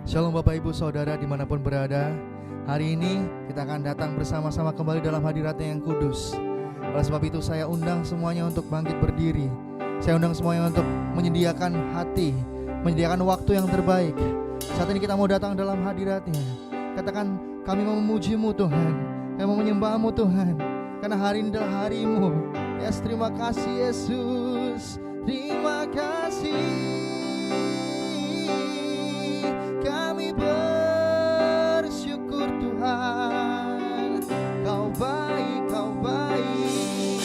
Shalom Bapak Ibu Saudara dimanapun berada. Hari ini kita akan datang bersama-sama kembali dalam hadirat-Nya yang kudus. Oleh sebab itu saya undang semuanya untuk bangkit berdiri. Saya undang semuanya untuk menyediakan hati, menyediakan waktu yang terbaik. Saat ini kita mau datang dalam hadirat-Nya. Katakan, kami mau memuji-Mu Tuhan, kami mau menyembah-Mu Tuhan, karena hari ini adalah hari-Mu. Yes, terima kasih Yesus, terima kasih. Kami bersyukur Tuhan, Kau baik, Kau baik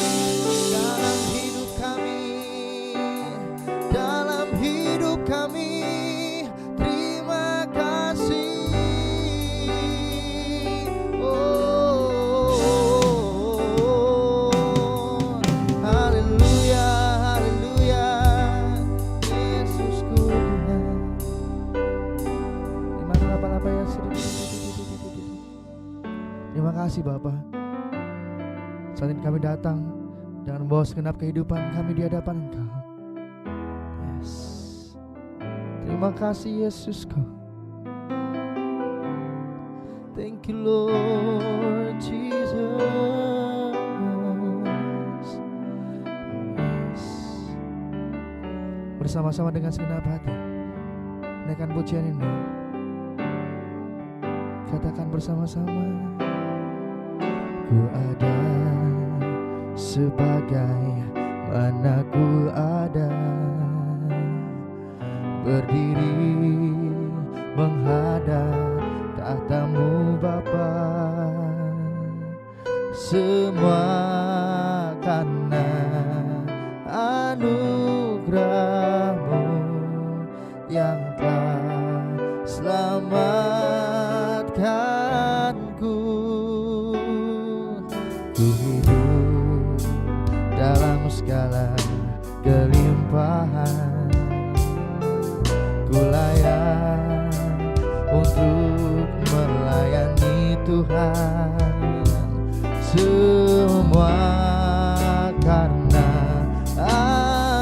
dalam hidup kami, dalam hidup kami. Terima kasih. Haleluya, haleluya, Yesusku Tuhan. Terima kasih Bapa. Saat ini kami datang dengan membawa segenap kehidupan kami di hadapan Engkau. Yes. Terima kasih Yesusku. Thank you Lord Jesus. Yes. Bersama-sama dengan segenap hati naikkan pujian ini. Katakan bersama-sama. Ku ada sebagai mana ku ada, berdiri menghadap tahta-Mu Bapa. Semua karena anugerah-Mu yang telah selamatkanku. Ku hidup dalam segala kelimpahan, ku layak untuk melayani Tuhan. Semua karena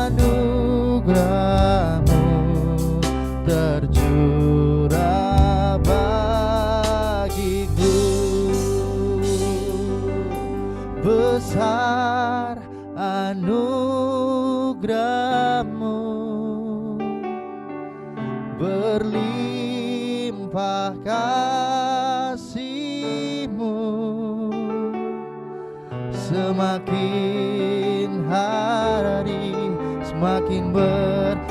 anugerah-Mu tercurah bagiku. Besar anugerah-Mu, berlimpah kasih-Mu, semakin hari semakin bertambah.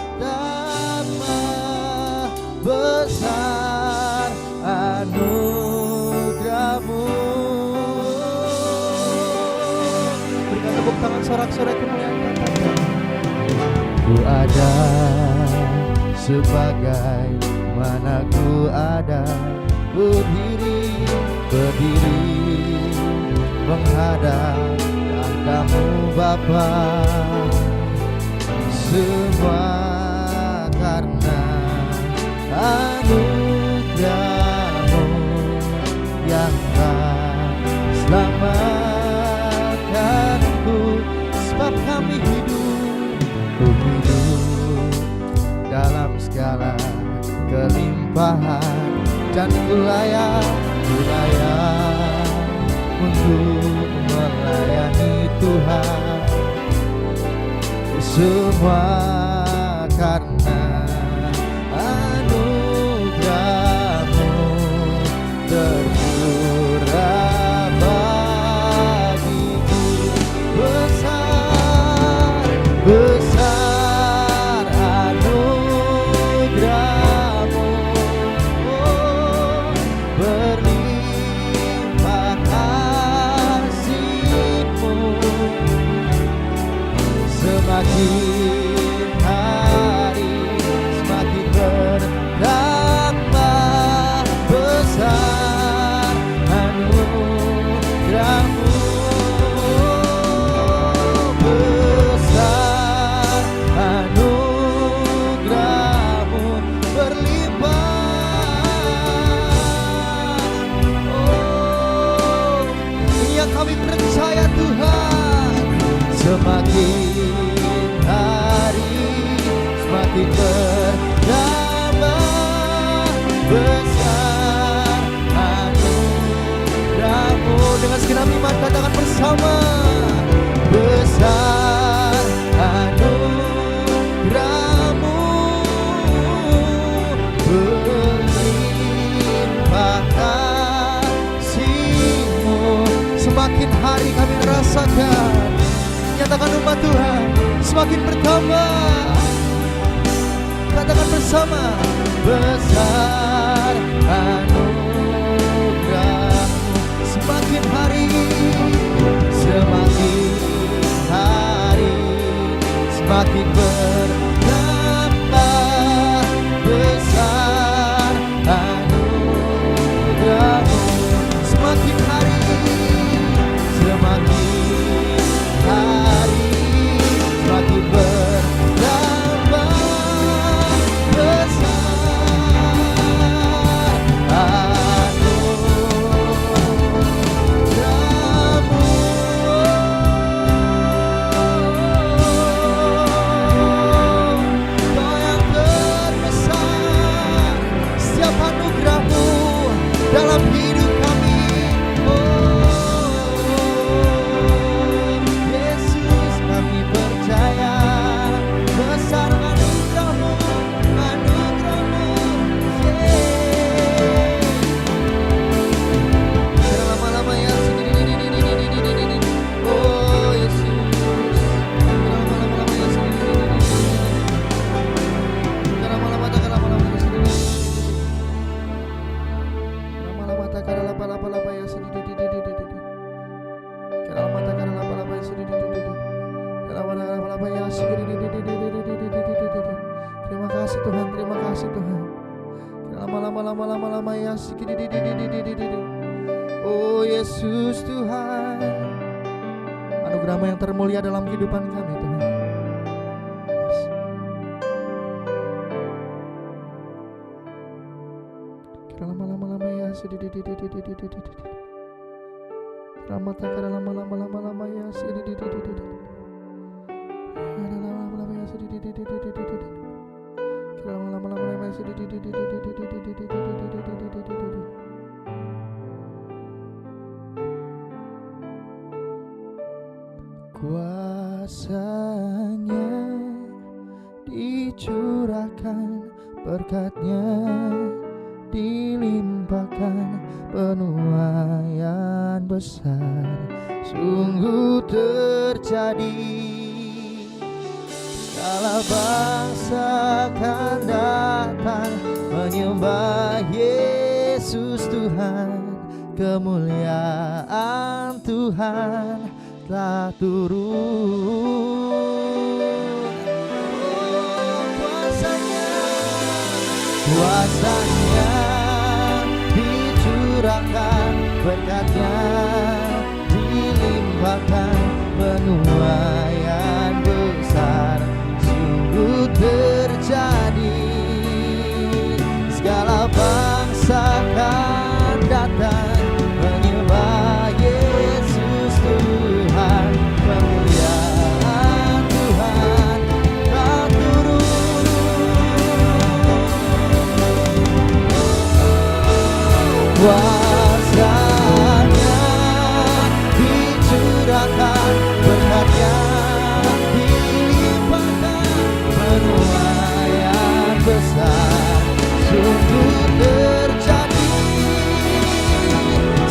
Besar anugerah-Mu. Berikan tepuk tangan sorak-sorai kemuliaan katakan. Ku ada sebagai mana ku ada, berdiri menghadap tahta-Mu Bapa. Semua karena anugerah-Mu yang telah selamatkanku. Sebab kami hidup dalam segala kelimpahan, dan ku layak untuk melayani Tuhan. Semua karena anugerah-Mu tercurah bagiku. Besar anugerah-Mu, berlimpah kasih-Mu, semakin hari bersama. Besar anugerah-Mu, berlimpah kasih-Mu. Semakin hari kami rasakan, nyatakan umat Tuhan semakin bertambah. Katakan bersama, besar anugerah-Mu. Semakin hari, semakin hari, semakin bertambah. Besar anugerah-Mu. Semakin hari, semakin hari, semakin bertambah. Dalam hidup kami, Yesus, kami percaya besar anugerah-Mu, anugerah-Mu, lama-lama ya, oh Yesus, lama-lama ya, lama-lama ya, terima kasih Tuhan, terima kasih Tuhan. Lama-lama ya, oh Yesus Tuhan, anugerah-Mu yang termulia dalam kehidupan kami Tuhan. Lama-lama ya, lama-lama ya, kuasa-Nya dicurahkan, berkat-Nya dilimpahkan, penuaian besar sungguh terjadi. Segala bangsa akan datang menyembah Yesus Tuhan. Kemuliaan Tuhan telah turun. Oh, kuasa-Nya dicurahkan, berkat-Nya dilimpahkan, penuaian besar sungguh terjadi. Segala bangsa akan datang menyembah Yesus Tuhan. Kemuliaan Tuhan telah turun. Kuasa-Nya dicurahkan, berkat-Nya dilimpahkan, penuaian besar sungguh terjadi.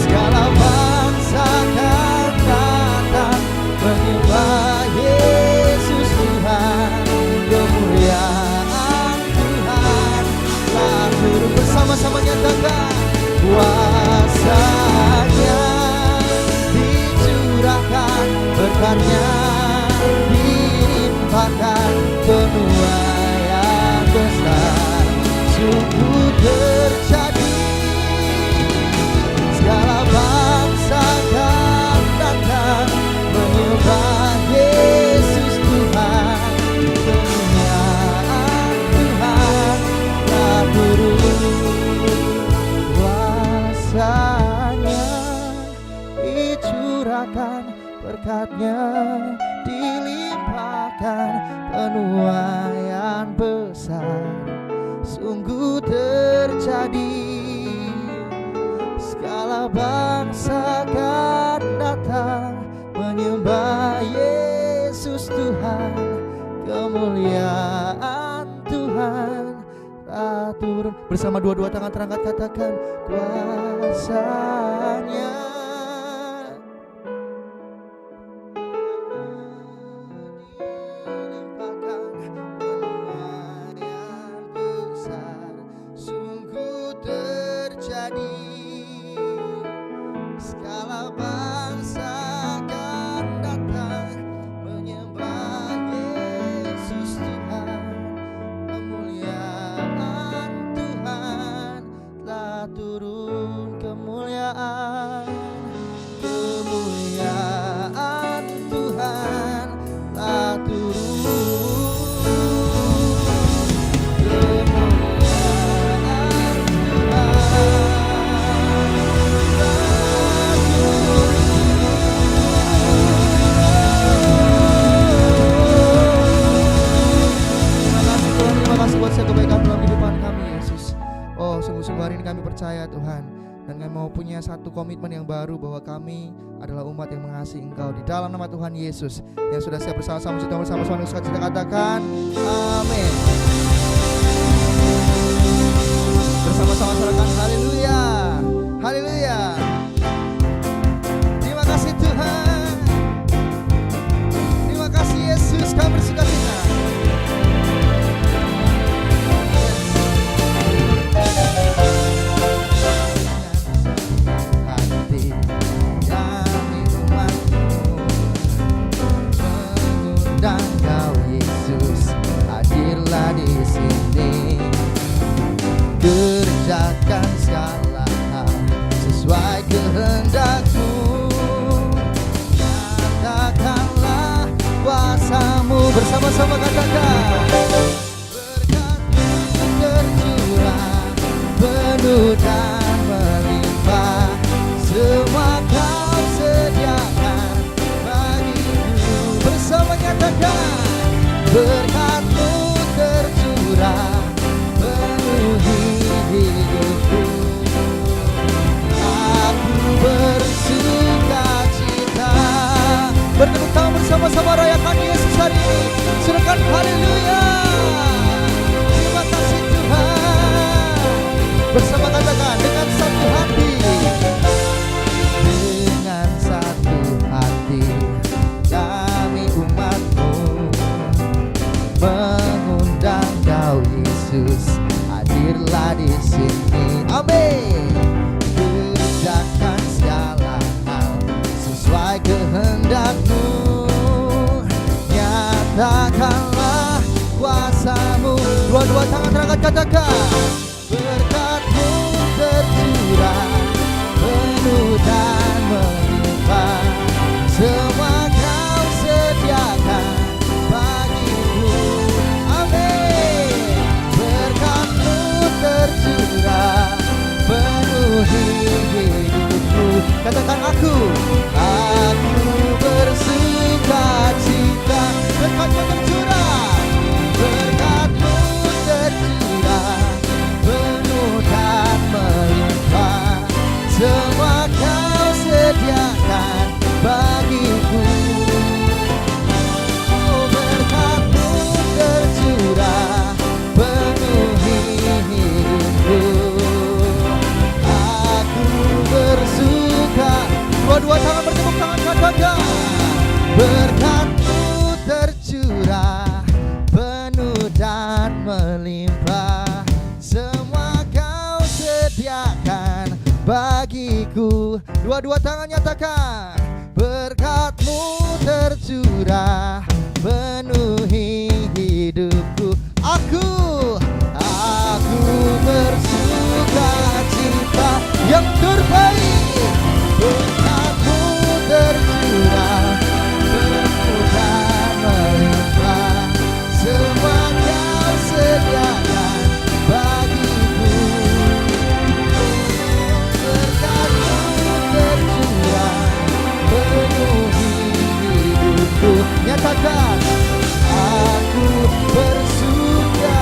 Segala bangsa akan datang menyembah Yesus Tuhan. Kemuliaan Tuhan telah turun. Bersama-sama nyatakan, kuasa-Nya dicurahkan, berkat-Nya dilimpahkan, penuaian besar sungguh terjadi. Segala bangsa akan datang menyembah Yesus Tuhan. Kemuliaan Tuhan telah turun. Kuasa-Nya dicurahkan, berkat-Nya dilimpahkan, penuaian besar sungguh terjadi. Segala bangsa akan datang kemuliaan Tuhan telah turun. Bersama dua-dua tangan terangkat katakan kuasanya. Satu komitmen yang baru bahwa kami adalah umat yang mengasihi Engkau. Di dalam nama Tuhan Yesus yang sudah siap bersama-sama kita katakan amin. Bersama-sama katakan haleluya, haleluya. Terima kasih Tuhan, terima kasih Yesus, kami bersukacita. Dan Kau Yesus hadirlah di sini, kerjakan segala hal sesuai kehendak-Mu. Nyatakanlah kuasa-Mu, bersama-sama katakan berkat-Mu tercurah penuh dan melimpah, semua Kau sediakan bagiku. Bersama nyatakan berkat-Mu tercurah penuhi hidupku. Aku bersukacita. Bertepuk tangan bersama-sama rayakan Yesus hari ini. Serahkan haleluya. Terima kasih Tuhan. Bersama katakan dengan satu hati. Dengan satu hati kami umat-Mu mengundang Kau Yesus hadirlah di sini. Amin. Kerjakan segala hal sesuai kehendak-Mu. Nyatakanlah kuasa-Mu. Dua-dua tangan terangkat katakan berkat-Mu tercurah penuh dan melimpah, semua Kau sediakan bagiku. Amin. Berkat-Mu tercurah penuhi hidupku. Katakan aku bersukacita. Berkat-Mu tercurah, berkat-Mu tercurah penuh dan melimpah, semua Kau sediakan bagiku. Oh, berkat-Mu tercurah penuhi hidupku. Aku bersuka. Dua-dua tangan bertepuk tangan katakan berkat-Mu tercurah penuh dan melimpah, semua Kau sediakan bagiku. Dua-dua tangan nyatakan berkat-Mu tercurah penuhi hidupku. Aku bersukacita yang terbaik. Berkat-Mu tercurah penuh dan melimpah, semua Kau sediakan bagiku. Berkat-Mu tercurah penuhi hidupku. Nyatakan aku bersukacita.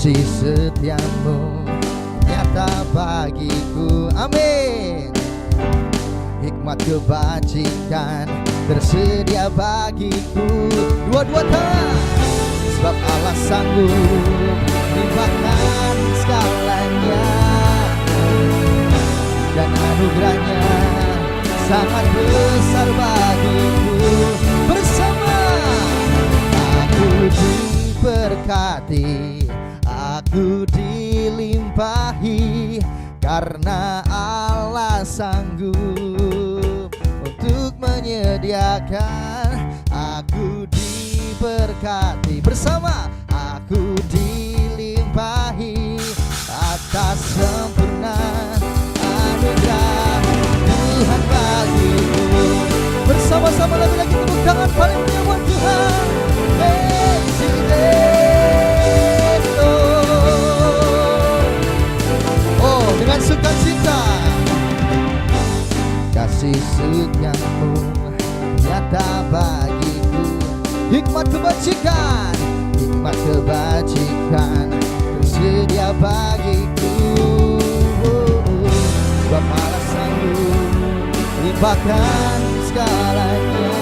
kasih setiamu nyata bagiku. Amin. Hikmat kebajikan tersedia bagiku. Dua-dua tangan. Sebab Allah sanggup limpahkan segalanya, dan anugerahnya sangat besar bagiku. Bersama aku diberkati, aku dilimpahi, karena Allah sanggup untuk menyediakan. Aku diberkati, bersama aku dilimpahi atas sempurna anugerah Tuhan bagiku. Bersama-sama lagi tepuk tangan paling mulia buat Tuhan. Oh, dengan sukacita. Kasih setiamu nyata bagiku. Hikmat kebajikan, hikmat kebajikan tersedia bagiku. Sebab Allah sanggup limpahkan segalanya.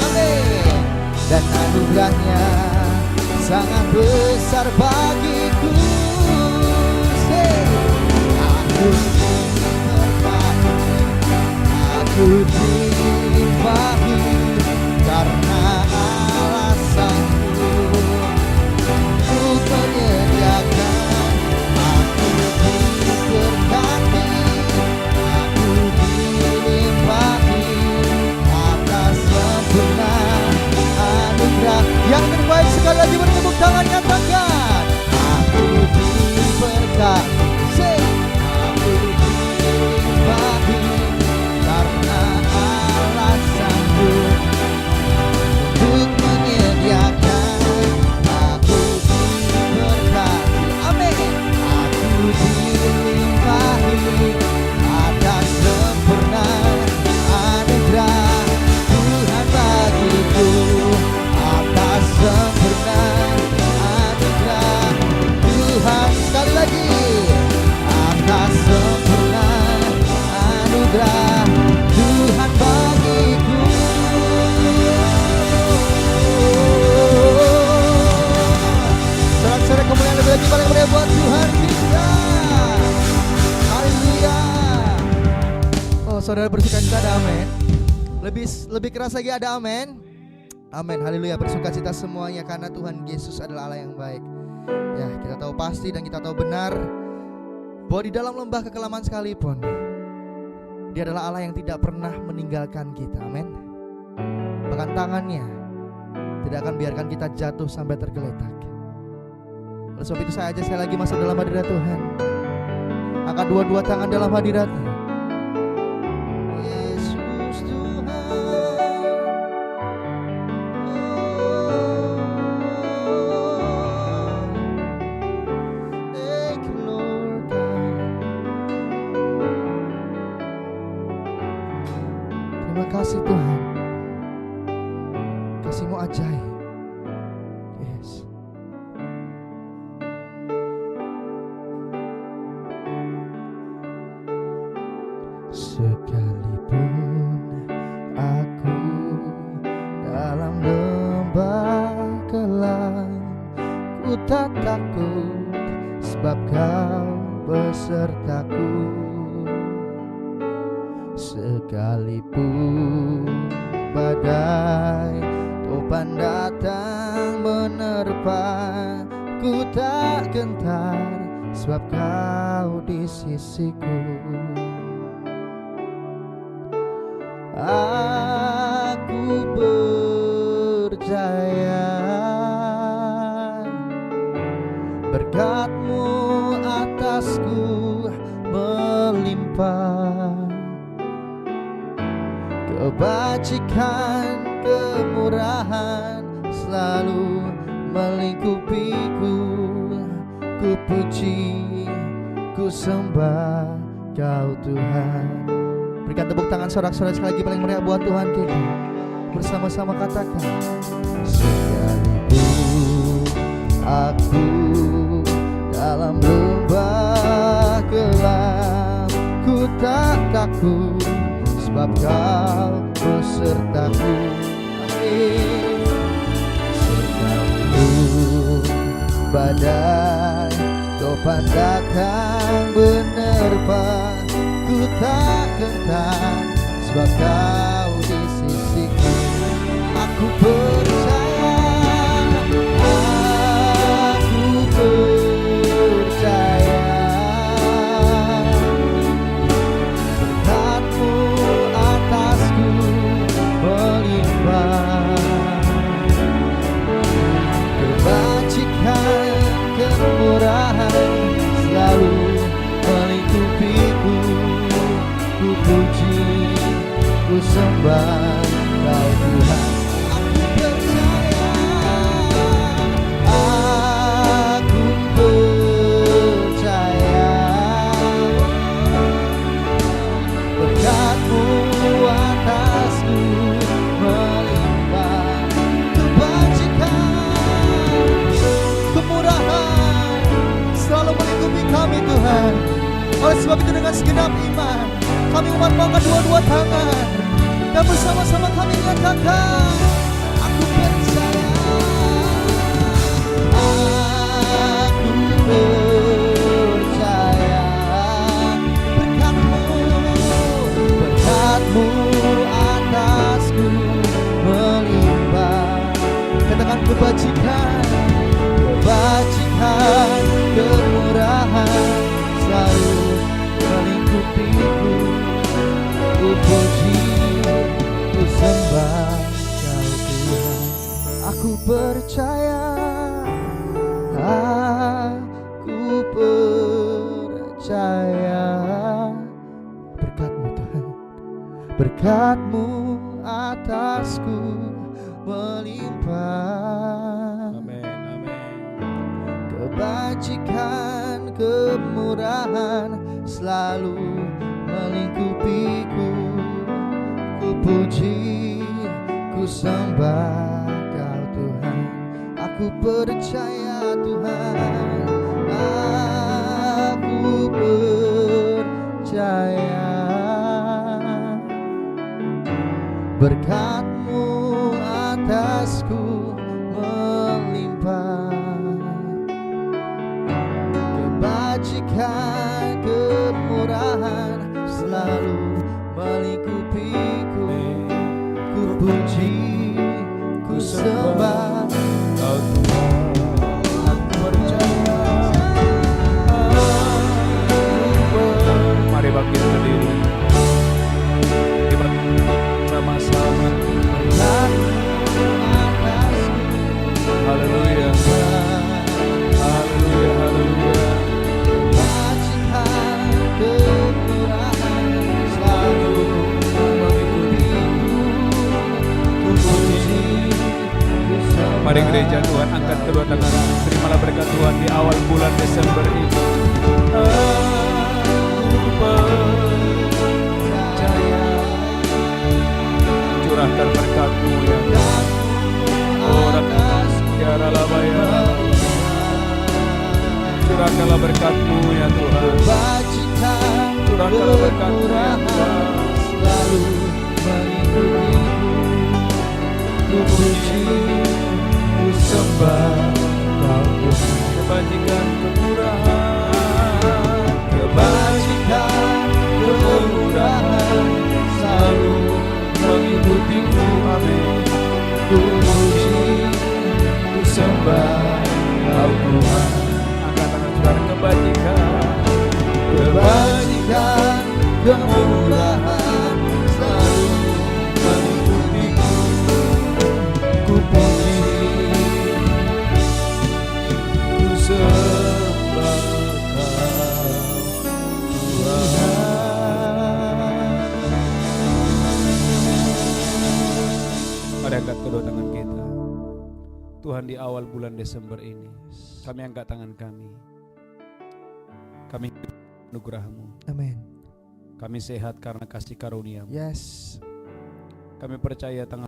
Amin. Dan anugerahnya sangat besar bagiku. Aku diberkati, aku dilimpahi, karena Allah sanggup untuk menyediakan. Aku diberkati, aku dilimpahi atas sempurna anugerah. Yang terbaik sekali lagi bertepuk tangan, nyatakan aku diberkati, aku dilimpahi, karena Allah sanggup untuk menyediakan. Aku diberkati, amin. Aku dilimpahi atas sempurna anugerah Tuhan bagiku. Atas sempurna anugerah Tuhan, sekali lagi, atas sempurna anugerah Tuhan bagiku. Sorak-sorak kemuliaan lebih lagi paling mulia buat Tuhan kita. Haleluya. Oh, saudara bersukacita, ada amin. Lebih keras lagi, ada amin. Amin, haleluya. Bersukacita semuanya karena Tuhan Yesus adalah Allah yang baik. Ya, kita tahu pasti dan kita tahu benar bahwa di dalam lembah kekelaman sekalipun Dia adalah Allah yang tidak pernah meninggalkan kita. Amin. Bahkan tangannya tidak akan biarkan kita jatuh sampai tergeletak. Oleh sebab itu saya ajak sekali lagi masuk dalam hadirat Tuhan. Angkat dua-dua tangan dalam hadirat-Nya. Yesus Tuhan. Thank you Lord God. Terima kasih Tuhan. Kasih-Mu ajaib. Yes. Sekalipun aku dalam lembah kelam, ku tak takut sebab Kau besertaku. Sekalipun badai topan datang menerpa, ku tak gentar sebab Kau di sisiku. Aku percaya berkat-Mu atasku melimpah, kebajikan kemurahan selalu melingkupiku. Ku puji, ku sembah Kau Tuhan. Berikan tepuk tangan sorak-sorai sekali lagi paling meriah buat Tuhan kita. Bersama-sama katakan, sekalipun aku dalam lembah gelap ku tak takut, sebab kau besertaku. Amin. Sekalipun badai topan datang menerpa, ku tak gentar, sebab kau di sisiku. Aku percaya, aku percaya, berkat-Mu atasku melimpah, kebajikan, kemurahan selalu melingkupiku. Ku puji, ku sembah Kau Tuhan. Aku percaya, berkat-Mu atasku melimpah, kebajikan, kemurahan selalu melingkupi kami Tuhan. Oleh sebab itu dengan segenap iman kami umat mengangkat dua-dua tangan dan bersama-sama kami nyatakan, aku percaya, aku percaya, berkat-Mu atasku melimpah. Katakan kebajikan, kebajikan, kemurahan selalu melingkupiku. Ku puji, ku sembah Kau Tuhan. Aku percaya, aku percaya, berkat-Mu Tuhan, berkat-Mu atasku melimpah. Amin, amin. Kebajikan, kemurahan selalu melingkupiku. Ku puji, ku sembah Kau Tuhan. Aku percaya Tuhan, aku percaya, berkat-Mu atasku melimpah, kebajikan, kemurahan selalu melingkupiku. Ku puji, ku sembah Kau Tuhan. Aku percaya. Mari bangkit berdiri. Kita sama-sama. Haleluya. Haleluya, haleluya. Mari gereja Tuhan, angkat kedua tangan, terimalah berkat Tuhan di awal bulan Desember ini. Aku percaya, curahkan berkat-Mu ya orang tiara labaya, curahkanlah berkat-Mu ya Tuhan, curahkanlah berkat-Mu ya Tuhan, selalu melingkupiku. Ku puji, ku sembah Kau Tuhan. kebajikan, kemurahan, Kebajikan, kemurahan selalu mengikutiku. amin. Ku puji, ku sembah Kau Tuhan. Angkat tangan saudara, kebajikan, Kebajikan, kemurahan selalu mengikutiku. Ku puji, ku sembah Kau Tuhan. Mari angkat kedua tangan kita. Tuhan, di awal bulan Desember ini kami angkat tangan kami. Kami anugerah-Mu. Amin. Kami sehat karena kasih karunia-Mu. Yes. Kami percaya tangan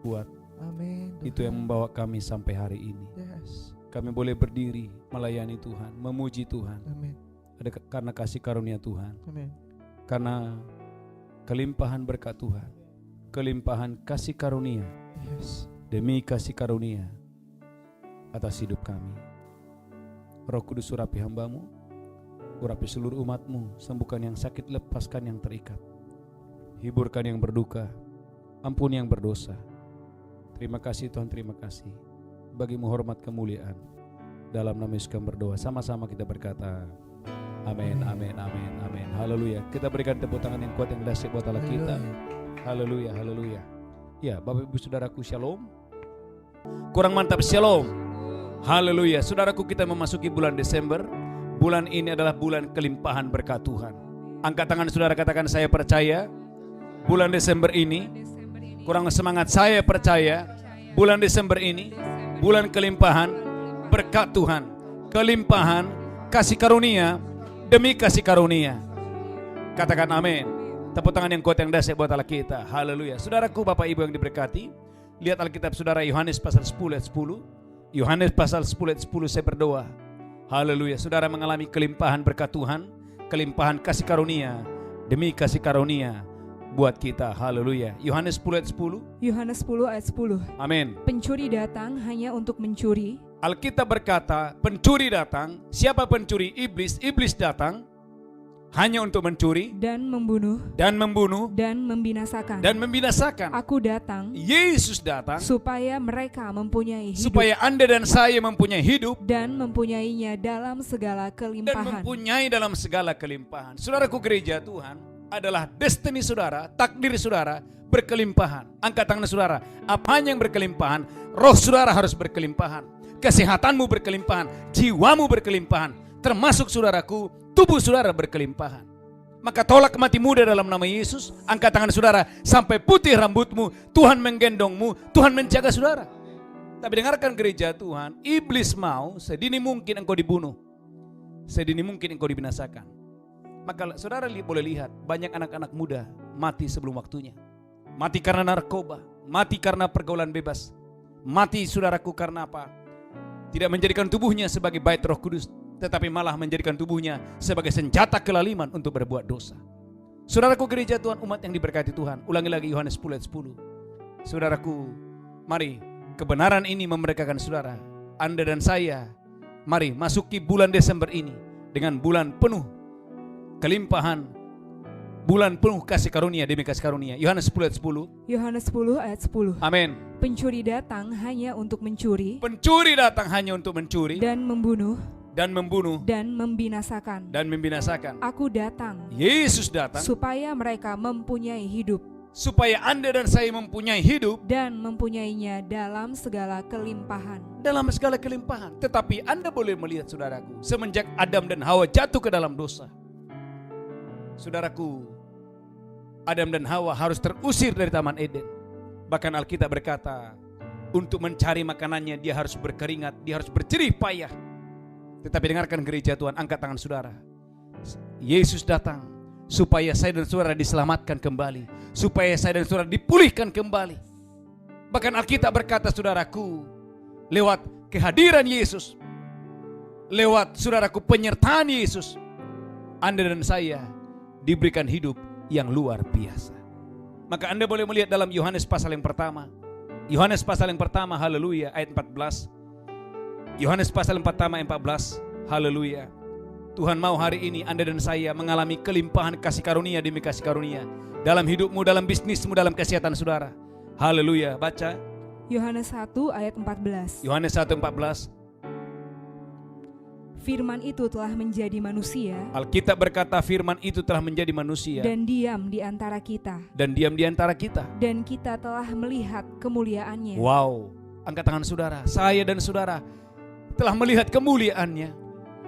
kuat Amin. itu yang membawa kami sampai hari ini. Yes. Kami boleh berdiri melayani Tuhan, memuji Tuhan. Amin. Karena kasih karunia Tuhan. Amin. Karena kelimpahan berkat Tuhan, kelimpahan kasih karunia, Yes. demi kasih karunia atas hidup kami. Roh Kudus, urapi hamba-Mu, urapi seluruh umat-Mu, sembuhkan yang sakit, lepaskan yang terikat, hiburkan yang berduka, ampuni yang berdosa. Terima kasih Tuhan, terima kasih. Bagi-Mu hormat kemuliaan. Dalam nama Yesus kami berdoa, sama-sama kita berkata, amin, amin, amin, amin. Haleluya. Kita berikan tepuk tangan yang kuat yang dahsyat buat Allah kita. Haleluya, haleluya. Ya, Bapak Ibu Saudaraku, shalom. Kurang mantap, shalom. Haleluya. Saudaraku, kita memasuki bulan Desember. Bulan ini adalah bulan kelimpahan berkat Tuhan. Angkat tangan saudara, katakan saya percaya. Bulan Desember ini, kurang semangat, saya percaya. Bulan Desember ini, bulan kelimpahan berkat Tuhan. Kelimpahan kasih karunia demi kasih karunia. Katakan amin. Tepuk tangan yang kuat yang dahsyat buat Allah kita. Haleluya. Saudaraku, Bapak Ibu yang diberkati, lihat Alkitab saudara, Yohanes pasal 10 ayat 10. Yohanes pasal 10 ayat 10, saya berdoa. Haleluya. Saudara mengalami kelimpahan berkat Tuhan, kelimpahan kasih karunia demi kasih karunia buat kita. Haleluya. Yohanes 10 ayat 10. Yohanes 10 ayat 10. Amin. Pencuri datang hanya untuk mencuri. Alkitab berkata, pencuri datang. Siapa pencuri? Iblis. Iblis datang hanya untuk mencuri Dan membunuh. dan membunuh Dan membinasakan. dan membinasakan. Aku datang Yesus datang supaya mereka mempunyai hidup. supaya Anda dan saya mempunyai hidup Dan mempunyainya dalam segala dan kelimpahan. mempunyai dalam segala kelimpahan. Saudaraku, gereja Tuhan adalah destiny saudara, takdir saudara berkelimpahan. Angkat tangan saudara, apanya yang berkelimpahan? Roh saudara harus berkelimpahan, kesehatanmu berkelimpahan, jiwamu berkelimpahan, termasuk saudaraku, tubuh saudara berkelimpahan. Maka tolak mati muda dalam nama Yesus. Angkat tangan saudara, sampai putih rambutmu, Tuhan menggendongmu, Tuhan menjaga saudara. Tapi dengarkan gereja Tuhan, iblis mau sedini mungkin engkau dibunuh, sedini mungkin engkau dibinasakan. Maka saudara boleh lihat banyak anak-anak muda mati sebelum waktunya. Mati karena narkoba, mati karena pergaulan bebas, mati saudaraku karena apa? Tidak menjadikan tubuhnya sebagai bait Roh Kudus, tetapi malah menjadikan tubuhnya sebagai senjata kelaliman untuk berbuat dosa. Saudaraku, gereja Tuhan, umat yang diberkati Tuhan, ulangi lagi Yohanes 10 ayat 10. Saudaraku, mari kebenaran ini memerdekakan saudara. Anda dan saya, mari masuki bulan Desember ini dengan bulan penuh kelimpahan, bulan penuh kasih karunia demi kasih karunia. Yohanes 10 ayat 10. Yohanes 10 ayat 10. Amin. Pencuri datang hanya untuk mencuri. Pencuri datang hanya untuk mencuri Dan membunuh. dan membunuh Dan membinasakan. dan membinasakan. Aku datang Yesus datang supaya mereka mempunyai hidup. supaya Anda dan saya mempunyai hidup Dan mempunyainya dalam segala kelimpahan. dalam segala kelimpahan. Tetapi Anda boleh melihat saudaraku, semenjak Adam dan Hawa jatuh ke dalam dosa, saudaraku, Adam dan Hawa harus terusir dari Taman Eden. Bahkan Alkitab berkata, untuk mencari makanannya dia harus berkeringat, dia harus berjerih payah. Tetapi dengarkan gereja Tuhan, angkat tangan saudara. Yesus datang supaya saya dan saudara diselamatkan kembali, supaya saya dan saudara dipulihkan kembali. Bahkan Alkitab berkata, saudaraku, lewat kehadiran Yesus, lewat saudaraku penyertaan Yesus, Anda dan saya diberikan hidup yang luar biasa. Maka Anda boleh melihat dalam Yohanes pasal yang pertama. Yohanes pasal yang pertama, haleluya, ayat 14. Yohanes pasal yang pertama ayat 14, haleluya. Tuhan mau hari ini Anda dan saya mengalami kelimpahan kasih karunia demi kasih karunia dalam hidupmu, dalam bisnismu, dalam kesehatan saudara. Haleluya. Baca Yohanes 1 ayat 14. Yohanes 1:14. Firman itu telah menjadi manusia. Alkitab berkata firman itu telah menjadi manusia Dan diam di antara kita. dan diam di antara kita. Dan kita telah melihat kemuliaannya. Wow. Angkat tangan saudara. Saya dan saudara telah melihat kemuliaannya,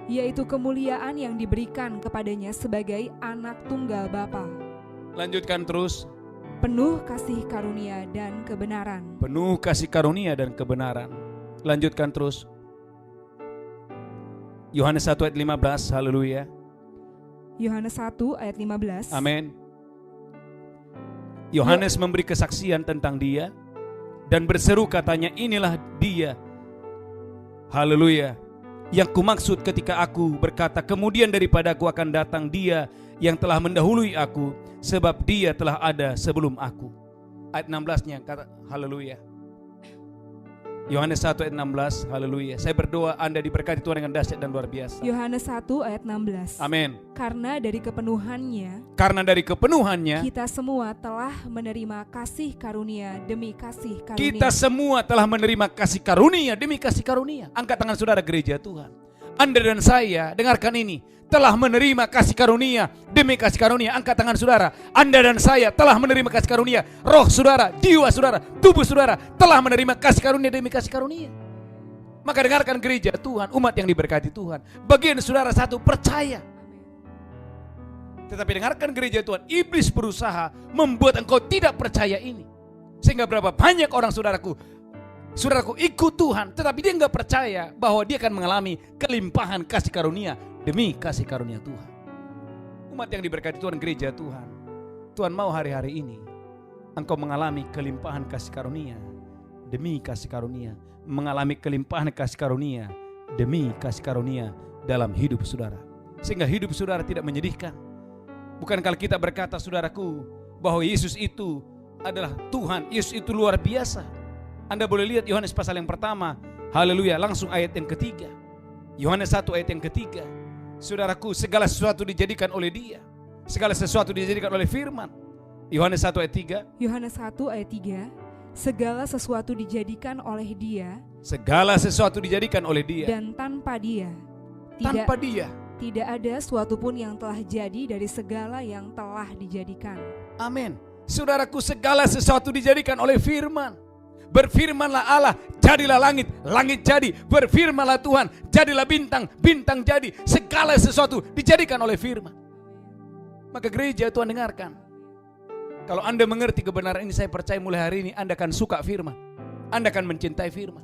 Yaitu kemuliaan yang diberikan kepadanya sebagai anak tunggal Bapa. lanjutkan terus. Penuh kasih karunia dan kebenaran. Penuh kasih karunia dan kebenaran. Lanjutkan terus. Yohanes 1 ayat 15, haleluya. Yohanes 1 ayat 15. Amin. Yohanes memberi kesaksian tentang dia dan berseru katanya, inilah dia. Haleluya. Yang kumaksud ketika aku berkata kemudian daripada aku akan datang dia yang telah mendahului aku, sebab dia telah ada sebelum aku. Ayat 16-nya kata haleluya. Yohanes 1 ayat 16, haleluya. Saya berdoa Anda diberkati Tuhan dengan dahsyat dan luar biasa. Yohanes 1 ayat 16. Amin. Karena dari kepenuhannya Kita semua telah menerima kasih karunia demi kasih karunia. Kita semua telah menerima kasih karunia demi kasih karunia. Angkat tangan saudara gereja Tuhan. Anda dan saya dengarkan ini, telah menerima kasih karunia demi kasih karunia. Angkat tangan saudara. Anda dan saya telah menerima kasih karunia. Roh saudara, jiwa saudara, tubuh saudara telah menerima kasih karunia demi kasih karunia. Maka dengarkan gereja Tuhan, umat yang diberkati Tuhan. Bagian saudara satu, percaya. Tetapi dengarkan gereja Tuhan, iblis berusaha membuat engkau tidak percaya ini. Sehingga berapa banyak orang saudaraku ikut Tuhan, tetapi dia enggak percaya bahwa dia akan mengalami kelimpahan kasih karunia demi kasih karunia Tuhan. Umat yang diberkati Tuhan, gereja Tuhan, Tuhan mau hari-hari ini engkau mengalami kelimpahan kasih karunia demi kasih karunia, mengalami kelimpahan kasih karunia demi kasih karunia dalam hidup saudara, sehingga hidup saudara tidak menyedihkan. Bukan kalau kita berkata saudaraku bahwa Yesus itu adalah Tuhan, Yesus itu luar biasa. Anda boleh lihat Yohanes pasal yang pertama, haleluya, langsung ayat yang ketiga. Yohanes 1 ayat yang ketiga. Saudaraku, segala sesuatu dijadikan oleh dia, segala sesuatu dijadikan oleh firman. Yohanes 1 ayat 3. Yohanes 1 ayat 3. Segala sesuatu dijadikan oleh dia, segala sesuatu dijadikan oleh dia, dan tanpa dia tidak ada suatu pun yang telah jadi dari segala yang telah dijadikan. Amin. Saudaraku, segala sesuatu dijadikan oleh firman. Berfirmanlah Allah, jadilah langit, langit jadi. Berfirmanlah Tuhan, jadilah bintang, bintang jadi. Segala sesuatu dijadikan oleh firman. Maka gereja Tuhan dengarkan, kalau Anda mengerti kebenaran ini, saya percaya mulai hari ini Anda akan suka firman, Anda akan mencintai firman.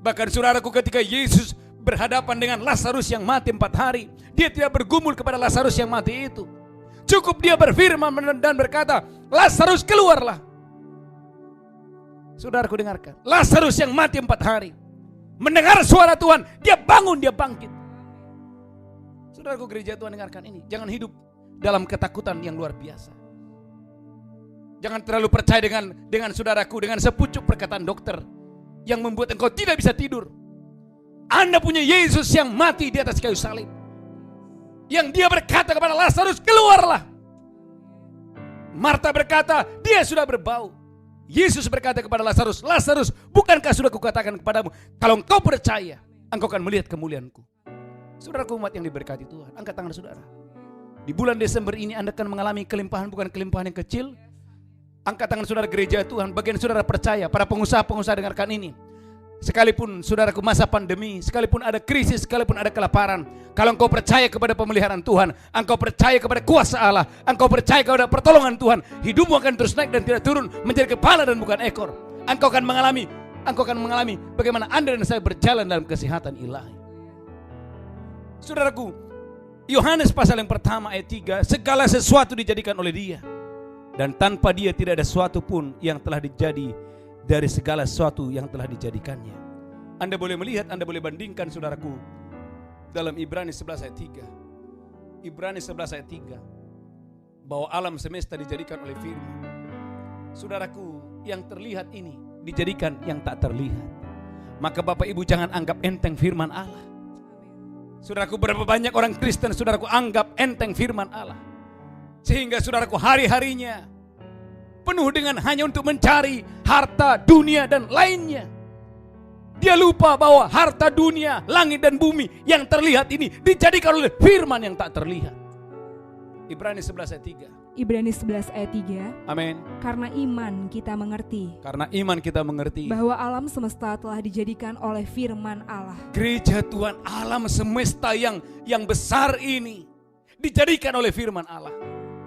Bahkan saudaraku, ketika Yesus berhadapan dengan Lazarus yang mati 4 hari, dia tidak bergumul kepada Lazarus yang mati itu. Cukup dia berfirman dan berkata, Lazarus keluarlah. Saudaraku dengarkan, Lazarus yang mati 4 hari mendengar suara Tuhan, dia bangun, dia bangkit. Saudaraku gereja Tuhan dengarkan ini, jangan hidup dalam ketakutan yang luar biasa. Jangan terlalu percaya dengan saudaraku, dengan sepucuk perkataan dokter yang membuat engkau tidak bisa tidur. Anda punya Yesus yang mati di atas kayu salib, yang dia berkata kepada Lazarus, keluarlah. Marta berkata, dia sudah berbau. Yesus berkata kepada Lazarus, Lazarus, bukankah sudah kukatakan kepadamu, kalau engkau percaya, engkau akan melihat kemuliaanku. Saudaraku, umat yang diberkati Tuhan, angkat tangan saudara. Di bulan Desember ini Anda akan mengalami kelimpahan, bukan kelimpahan yang kecil. Angkat tangan saudara gereja Tuhan, bagian saudara percaya, para pengusaha-pengusaha dengarkan ini. Sekalipun saudaraku masa pandemi, sekalipun ada krisis, sekalipun ada kelaparan, kalau engkau percaya kepada pemeliharaan Tuhan, engkau percaya kepada kuasa Allah, engkau percaya kepada pertolongan Tuhan, hidupmu akan terus naik dan tidak turun, menjadi kepala dan bukan ekor. Engkau akan mengalami bagaimana Anda dan saya berjalan dalam kesehatan ilahi. Saudaraku, Yohanes pasal yang pertama ayat 3, segala sesuatu dijadikan oleh dia, dan tanpa dia tidak ada sesuatu pun yang telah dijadi dari segala sesuatu yang telah dijadikannya. Anda boleh melihat, Anda boleh bandingkan saudaraku dalam Ibrani 11 ayat 3. Ibrani 11 ayat 3, bahwa alam semesta dijadikan oleh firman. Saudaraku, yang terlihat ini dijadikan yang tak terlihat. Maka Bapak Ibu jangan anggap enteng firman Allah. Saudaraku, berapa banyak orang Kristen saudaraku anggap enteng firman Allah, sehingga saudaraku hari-harinya penuh dengan hanya untuk mencari harta, dunia dan lainnya. Dia lupa bahwa harta dunia, langit dan bumi yang terlihat ini dijadikan oleh firman yang tak terlihat. Ibrani 11 ayat 3. Ibrani 11 ayat 3. Amin. Karena iman kita mengerti bahwa alam semesta telah dijadikan oleh firman Allah. Gereja Tuhan, alam semesta yang besar ini dijadikan oleh firman Allah.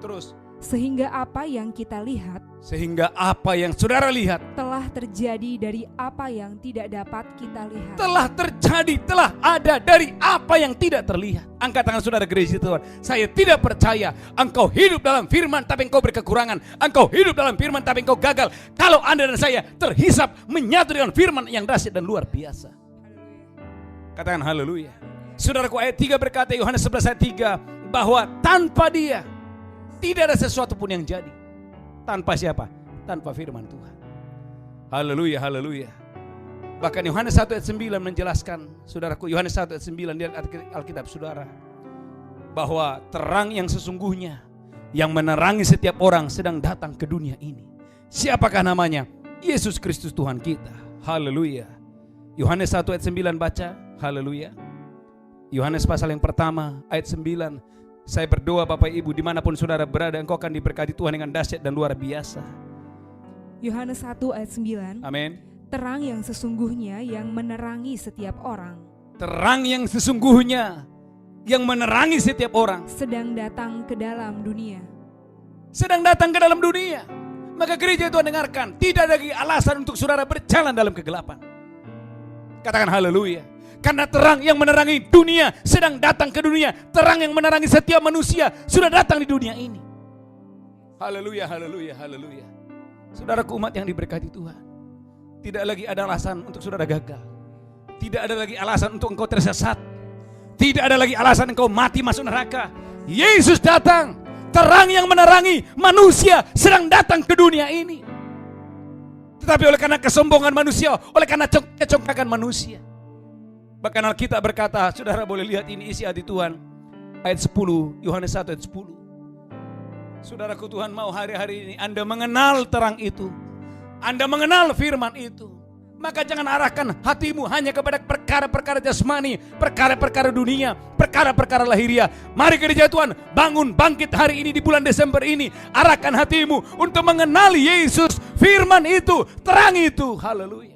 Terus, sehingga apa yang kita lihat, sehingga apa yang saudara lihat telah terjadi dari apa yang tidak dapat kita lihat. Telah terjadi, telah ada dari apa yang tidak terlihat. Angkat tangan saudara gereja Tuhan. Saya tidak percaya engkau hidup dalam firman tapi engkau berkekurangan. Engkau hidup dalam firman tapi engkau gagal. Kalau Anda dan saya terhisap menyatu dengan firman yang dahsyat dan luar biasa. Katakan haleluya. Saudaraku, ayat 3 berkata, Yohanes 11 ayat 3, bahwa tanpa Dia tidak ada sesuatu pun yang jadi. Tanpa siapa? Tanpa firman Tuhan. Haleluya, haleluya. Bahkan Yohanes 1 ayat 9 menjelaskan, saudaraku, Yohanes 1 ayat 9 di Alkitab saudara, bahwa terang yang sesungguhnya yang menerangi setiap orang sedang datang ke dunia ini. Siapakah namanya? Yesus Kristus Tuhan kita. Haleluya. Yohanes 1 ayat 9 baca. Haleluya. Yohanes pasal yang pertama ayat 9. Saya berdoa Bapak Ibu dimanapun saudara berada, engkau akan diberkati Tuhan dengan dahsyat dan luar biasa. Yohanes 1 ayat 9. Amin. Terang yang sesungguhnya yang menerangi setiap orang. Terang yang sesungguhnya yang menerangi setiap orang Sedang datang ke dalam dunia. sedang datang ke dalam dunia. Maka gereja Tuhan dengarkan, tidak ada lagi alasan untuk saudara berjalan dalam kegelapan. Katakan haleluya. Karena terang yang menerangi dunia sedang datang ke dunia. Terang yang menerangi setiap manusia sudah datang di dunia ini. Haleluya, haleluya, haleluya. Saudaraku, umat yang diberkati Tuhan, tidak lagi ada alasan untuk saudara gagal. Tidak ada lagi alasan untuk engkau tersesat. Tidak ada lagi alasan engkau mati masuk neraka. Yesus datang, terang yang menerangi manusia sedang datang ke dunia ini. Tetapi oleh karena kesombongan manusia, oleh karena kecongkakan manusia, bahkan Alkitab berkata, saudara boleh lihat ini isi hati Tuhan, ayat 10, Yohanes 1 ayat 10. Saudaraku, Tuhan mau hari-hari ini Anda mengenal terang itu, Anda mengenal firman itu. Maka jangan arahkan hatimu hanya kepada perkara-perkara jasmani, perkara-perkara dunia, perkara-perkara lahiriah. Mari gereja Tuhan bangun, bangkit hari ini di bulan Desember ini. Arahkan hatimu untuk mengenali Yesus, firman itu, terang itu. Haleluya.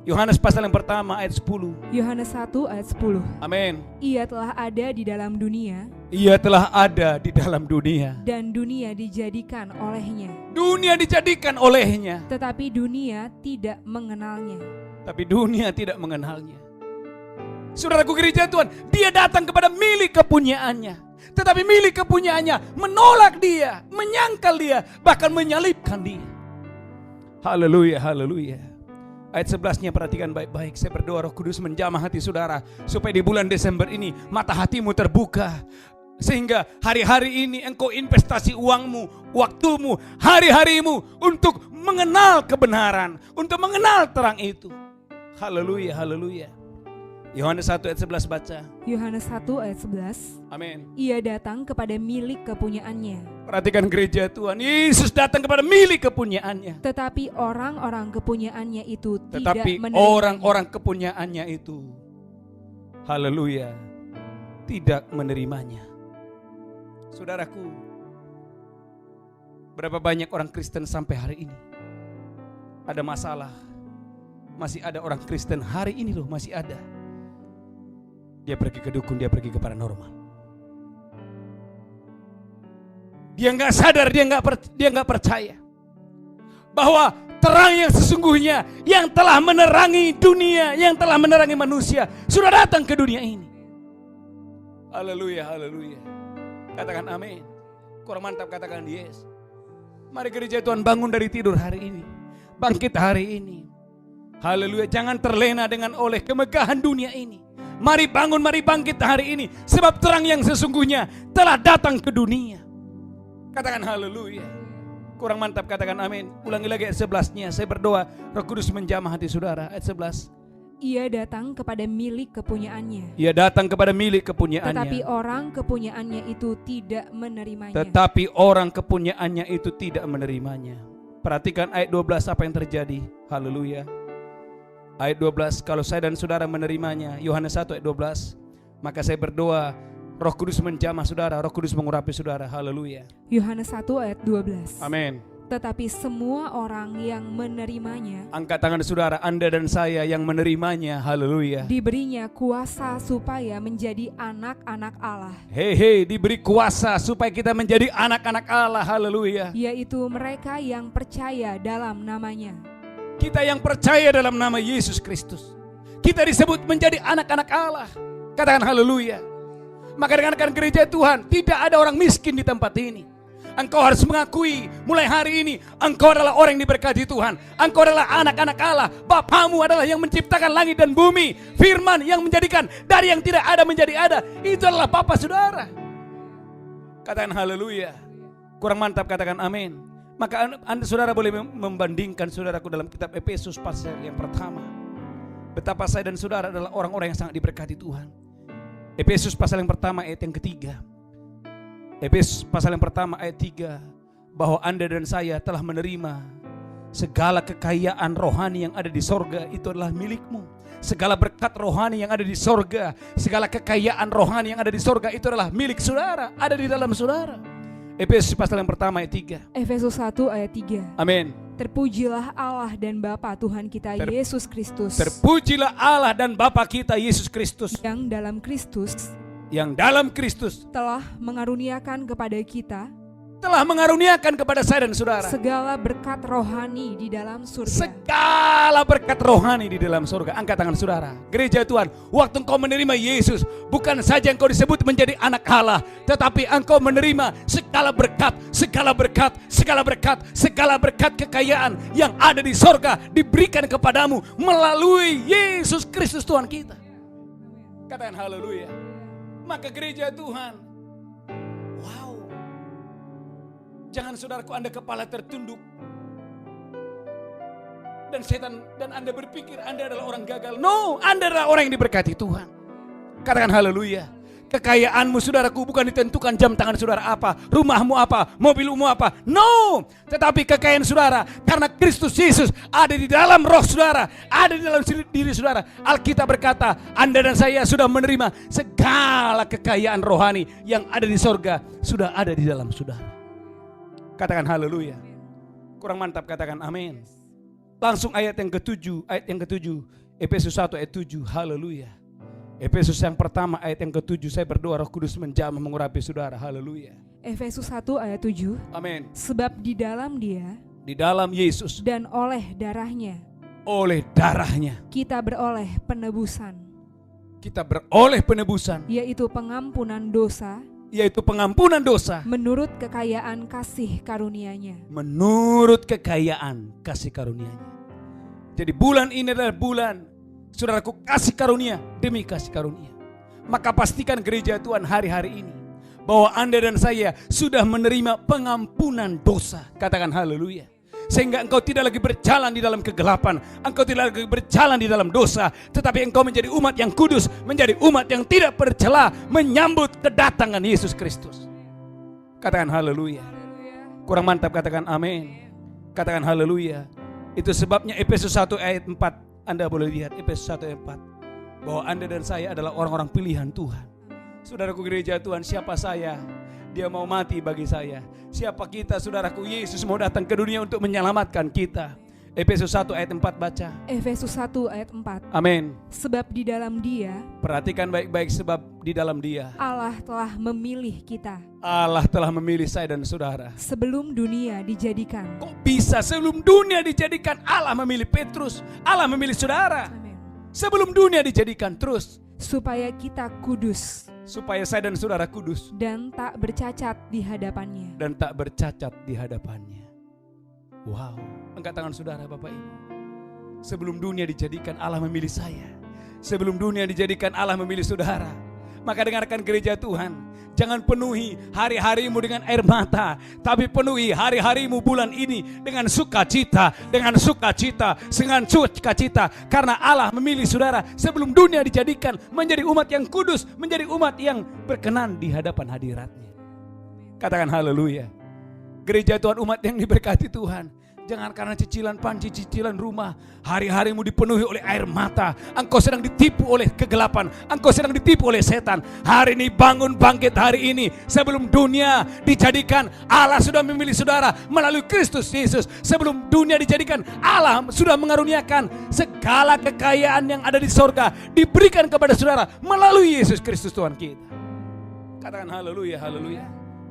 Yohanes pasal yang pertama ayat 10. Yohanes 1 ayat 10. Amin. Ia telah ada di dalam dunia. Ia telah ada di dalam dunia. Dan dunia dijadikan olehnya. Dunia dijadikan olehnya. Tetapi dunia tidak mengenalnya. Tapi dunia tidak mengenalnya. Saudaraku gereja Tuhan, dia datang kepada milik kepunyaannya. Tetapi milik kepunyaannya menolak dia, menyangkal dia, bahkan menyalibkan dia. Haleluya, haleluya. Ayat 11-nya perhatikan baik-baik. Saya berdoa Roh Kudus menjamah hati saudara, supaya di bulan Desember ini mata hatimu terbuka. Sehingga hari-hari ini engkau investasi uangmu, waktumu, hari-harimu untuk mengenal kebenaran, untuk mengenal terang itu. Haleluya, haleluya. Yohanes 1 ayat 11 baca. Yohanes 1 ayat 11. Amin. Ia datang kepada milik kepunyaannya. Perhatikan gereja Tuhan, Yesus datang kepada milik kepunyaannya. Tetapi orang-orang kepunyaannya itu tidak Tetapi menerimanya. orang-orang kepunyaannya itu, haleluya, tidak menerimanya. Saudaraku, berapa banyak orang Kristen sampai hari ini ada masalah. Masih ada orang Kristen hari ini loh, masih ada. Dia pergi ke dukun, dia pergi ke paranormal. Dia nggak sadar, dia nggak percaya bahwa terang yang sesungguhnya yang telah menerangi dunia, yang telah menerangi manusia sudah datang ke dunia ini. Haleluya, haleluya. Katakan amin. Kurang mantap katakan yes. Mari gereja Tuhan bangun dari tidur hari ini, bangkit hari ini. Haleluya, jangan terlena dengan oleh kemegahan dunia ini. Mari bangun, mari bangkit hari ini, sebab terang yang sesungguhnya telah datang ke dunia. Katakan haleluya. Kurang mantap katakan amin. Ulangi lagi ayat 11-nya. Saya berdoa Roh Kudus menjamah hati saudara. Ayat 11. Ia datang kepada milik kepunyaannya. Ia datang kepada milik kepunyaannya. Tetapi orang kepunyaannya itu tidak menerimanya. Tetapi orang kepunyaannya itu tidak menerimanya. Perhatikan ayat 12 apa yang terjadi. Haleluya. Ayat 12, kalau saya dan saudara menerimanya, Yohanes 1 ayat 12, maka saya berdoa Roh Kudus menjamah saudara, Roh Kudus mengurapi saudara. Haleluya. Yohanes 1 ayat 12. Amin. Tetapi semua orang yang menerimanya, Angkat tangan saudara, Anda dan saya yang menerimanya. Haleluya. diberinya kuasa supaya menjadi anak-anak Allah, Hei, diberi kuasa supaya kita menjadi anak-anak Allah. Haleluya. yaitu mereka yang percaya dalam namanya. Kita yang percaya dalam nama Yesus Kristus, kita disebut menjadi anak-anak Allah. Katakan haleluya. Maka rekan-rekan gereja Tuhan, tidak ada orang miskin di tempat ini. Engkau harus mengakui mulai hari ini engkau adalah orang yang diberkati Tuhan. Engkau adalah anak-anak Allah. Bapamu adalah yang menciptakan langit dan bumi. Firman yang menjadikan dari yang tidak ada menjadi ada. Itu adalah Bapa saudara. Katakan haleluya. Kurang mantap katakan amin. Maka anda saudara boleh membandingkan saudaraku dalam kitab Efesus pasal yang pertama. Betapa saya dan saudara adalah orang-orang yang sangat diberkati Tuhan. Efesus pasal yang pertama ayat yang ketiga. Efesus pasal yang pertama ayat 3, bahwa Anda dan saya telah menerima segala kekayaan rohani yang ada di sorga, itu adalah milikmu. Segala berkat rohani yang ada di sorga, segala kekayaan rohani yang ada di sorga, itu adalah milik saudara, ada di dalam saudara. Efesus pasal yang pertama ayat 3. Efesus 1 ayat 3. Amin. Terpujilah Allah dan Bapa Tuhan kita Yesus Kristus. Terpujilah Allah dan Bapa kita Yesus Kristus. Yang dalam Kristus telah mengaruniakan kepada kita saya dan saudara segala berkat rohani di dalam surga. Segala berkat rohani di dalam surga. Angkat tangan saudara. Gereja Tuhan, waktu engkau menerima Yesus, bukan saja engkau disebut menjadi anak Allah, tetapi engkau menerima segala berkat, segala berkat, segala berkat, segala berkat kekayaan yang ada di surga diberikan kepadamu melalui Yesus Kristus Tuhan kita. Katakan haleluya. Maka gereja Tuhan, wow, jangan saudaraku Anda kepala tertunduk dan setan dan Anda berpikir Anda adalah orang gagal. No, Anda adalah orang yang diberkati Tuhan. Katakan haleluya. Kekayaanmu saudaraku bukan ditentukan jam tangan saudara apa, rumahmu apa, mobilmu apa. No, tetapi kekayaan saudara karena Kristus Yesus ada di dalam roh saudara, ada di dalam diri saudara. Alkitab berkata, Anda dan saya sudah menerima segala kekayaan rohani yang ada di sorga, sudah ada di dalam saudara. Katakan haleluya. Kurang mantap katakan amin. Langsung ayat yang ketujuh, Efesus 1 ayat 7, haleluya. Efesus yang pertama ayat yang ke-7, saya berdoa Roh Kudus menjamah mengurapi saudara, haleluya. Efesus 1 ayat 7. Amin. Sebab di dalam Dia, di dalam Yesus, dan oleh darahnya, kita beroleh penebusan, yaitu pengampunan dosa, menurut kekayaan kasih karunia-Nya. Jadi bulan ini adalah bulan saudaraku kasih karunia demi kasih karunia. Maka pastikan gereja Tuhan hari-hari ini bahwa Anda dan saya sudah menerima pengampunan dosa. Katakan haleluya. Sehingga engkau tidak lagi berjalan di dalam kegelapan, engkau tidak lagi berjalan di dalam dosa, tetapi engkau menjadi umat yang kudus, menjadi umat yang tidak bercela, menyambut kedatangan Yesus Kristus. Katakan haleluya. Kurang mantap katakan amin. Katakan haleluya. Itu sebabnya Efesus 1 ayat 4, Anda boleh lihat Efesus 1 ayat 4, bahwa Anda dan saya adalah orang-orang pilihan Tuhan. Saudaraku gereja Tuhan, siapa saya? Dia mau mati bagi saya. Siapa kita saudaraku? Yesus mau datang ke dunia untuk menyelamatkan kita. Efesus 1 ayat 4 baca. Efesus 1 ayat 4. Amin. Sebab di dalam Dia, perhatikan baik-baik, sebab di dalam Dia Allah telah memilih kita. Allah telah memilih saya dan saudara sebelum dunia dijadikan. Kok bisa sebelum dunia dijadikan? Allah memilih Petrus, Allah memilih saudara. Amin. Sebelum dunia dijadikan, terus supaya kita kudus, supaya saya dan saudara kudus dan tak bercacat di hadapannya. Wow, angkat tangan saudara Bapak Ibu. Sebelum dunia dijadikan Allah memilih saya. Sebelum dunia dijadikan Allah memilih saudara. Maka dengarkan gereja Tuhan, jangan penuhi hari-harimu dengan air mata, tapi penuhi hari-harimu bulan ini dengan sukacita, dengan sukacita, karena Allah memilih saudara sebelum dunia dijadikan menjadi umat yang kudus, menjadi umat yang berkenan di hadapan hadirat-Nya. Katakan haleluya. Gereja Tuhan, umat yang diberkati Tuhan, jangan karena cicilan panci, cicilan rumah, hari-harimu dipenuhi oleh air mata. Engkau sedang ditipu oleh kegelapan, engkau sedang ditipu oleh setan. Hari ini bangun bangkit hari ini. Sebelum dunia dijadikan, Allah sudah memilih saudara melalui Kristus Yesus. Sebelum dunia dijadikan, Allah sudah mengaruniakan segala kekayaan yang ada di sorga diberikan kepada saudara melalui Yesus Kristus Tuhan kita. Katakan haleluya, haleluya.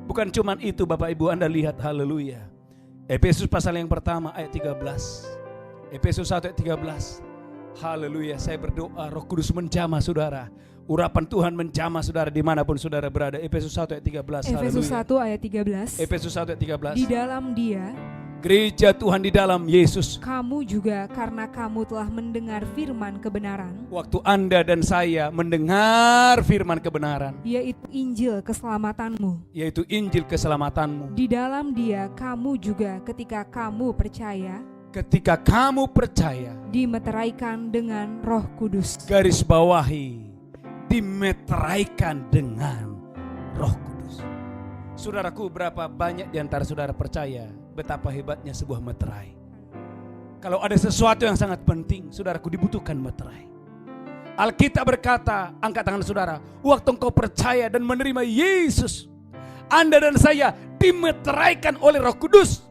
Bukan cuma itu Bapak Ibu, Anda lihat haleluya. Efesus pasal yang pertama ayat 13. Efesus 1 ayat 13. Haleluya, saya berdoa Roh Kudus menjamah saudara. Urapan Tuhan menjamah saudara dimanapun saudara berada. Efesus 1 ayat 13. Efesus Haleluya. 1 ayat 13. Efesus 1 ayat 13. Di dalam Dia Gereja Tuhan di dalam Yesus. kamu juga, karena kamu telah mendengar firman kebenaran, Waktu Anda dan saya mendengar firman kebenaran, yaitu Injil keselamatanmu. yaitu Injil keselamatanmu. Di dalam Dia kamu juga, ketika kamu percaya, Ketika kamu percaya, dimeteraikan dengan Roh Kudus. garis bawahi, dimeteraikan dengan Roh Kudus. Saudaraku, berapa banyak di antara saudara percaya betapa hebatnya sebuah meterai? Kalau ada sesuatu yang sangat penting, saudaraku, dibutuhkan meterai. Alkitab berkata, angkat tangan saudara, waktu engkau percaya dan menerima Yesus, Anda dan saya dimeteraikan oleh Roh Kudus.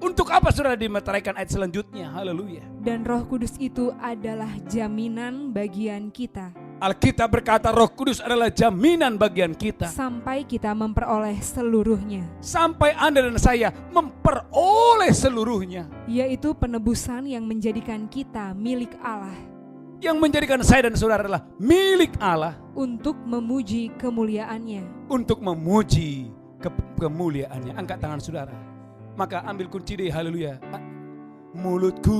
Untuk apa saudara dimeteraikan? Ayat selanjutnya, haleluya. Dan Roh Kudus itu adalah jaminan bagian kita, Alkitab berkata Roh Kudus adalah jaminan bagian kita. sampai kita memperoleh seluruhnya, Sampai Anda dan saya memperoleh seluruhnya. yaitu penebusan yang menjadikan kita milik Allah, Yang menjadikan saya dan saudara adalah milik Allah. untuk memuji kemuliaannya. Untuk memuji kemuliaannya. Angkat tangan saudara. Maka ambil kunci deh, haleluya. Mulutku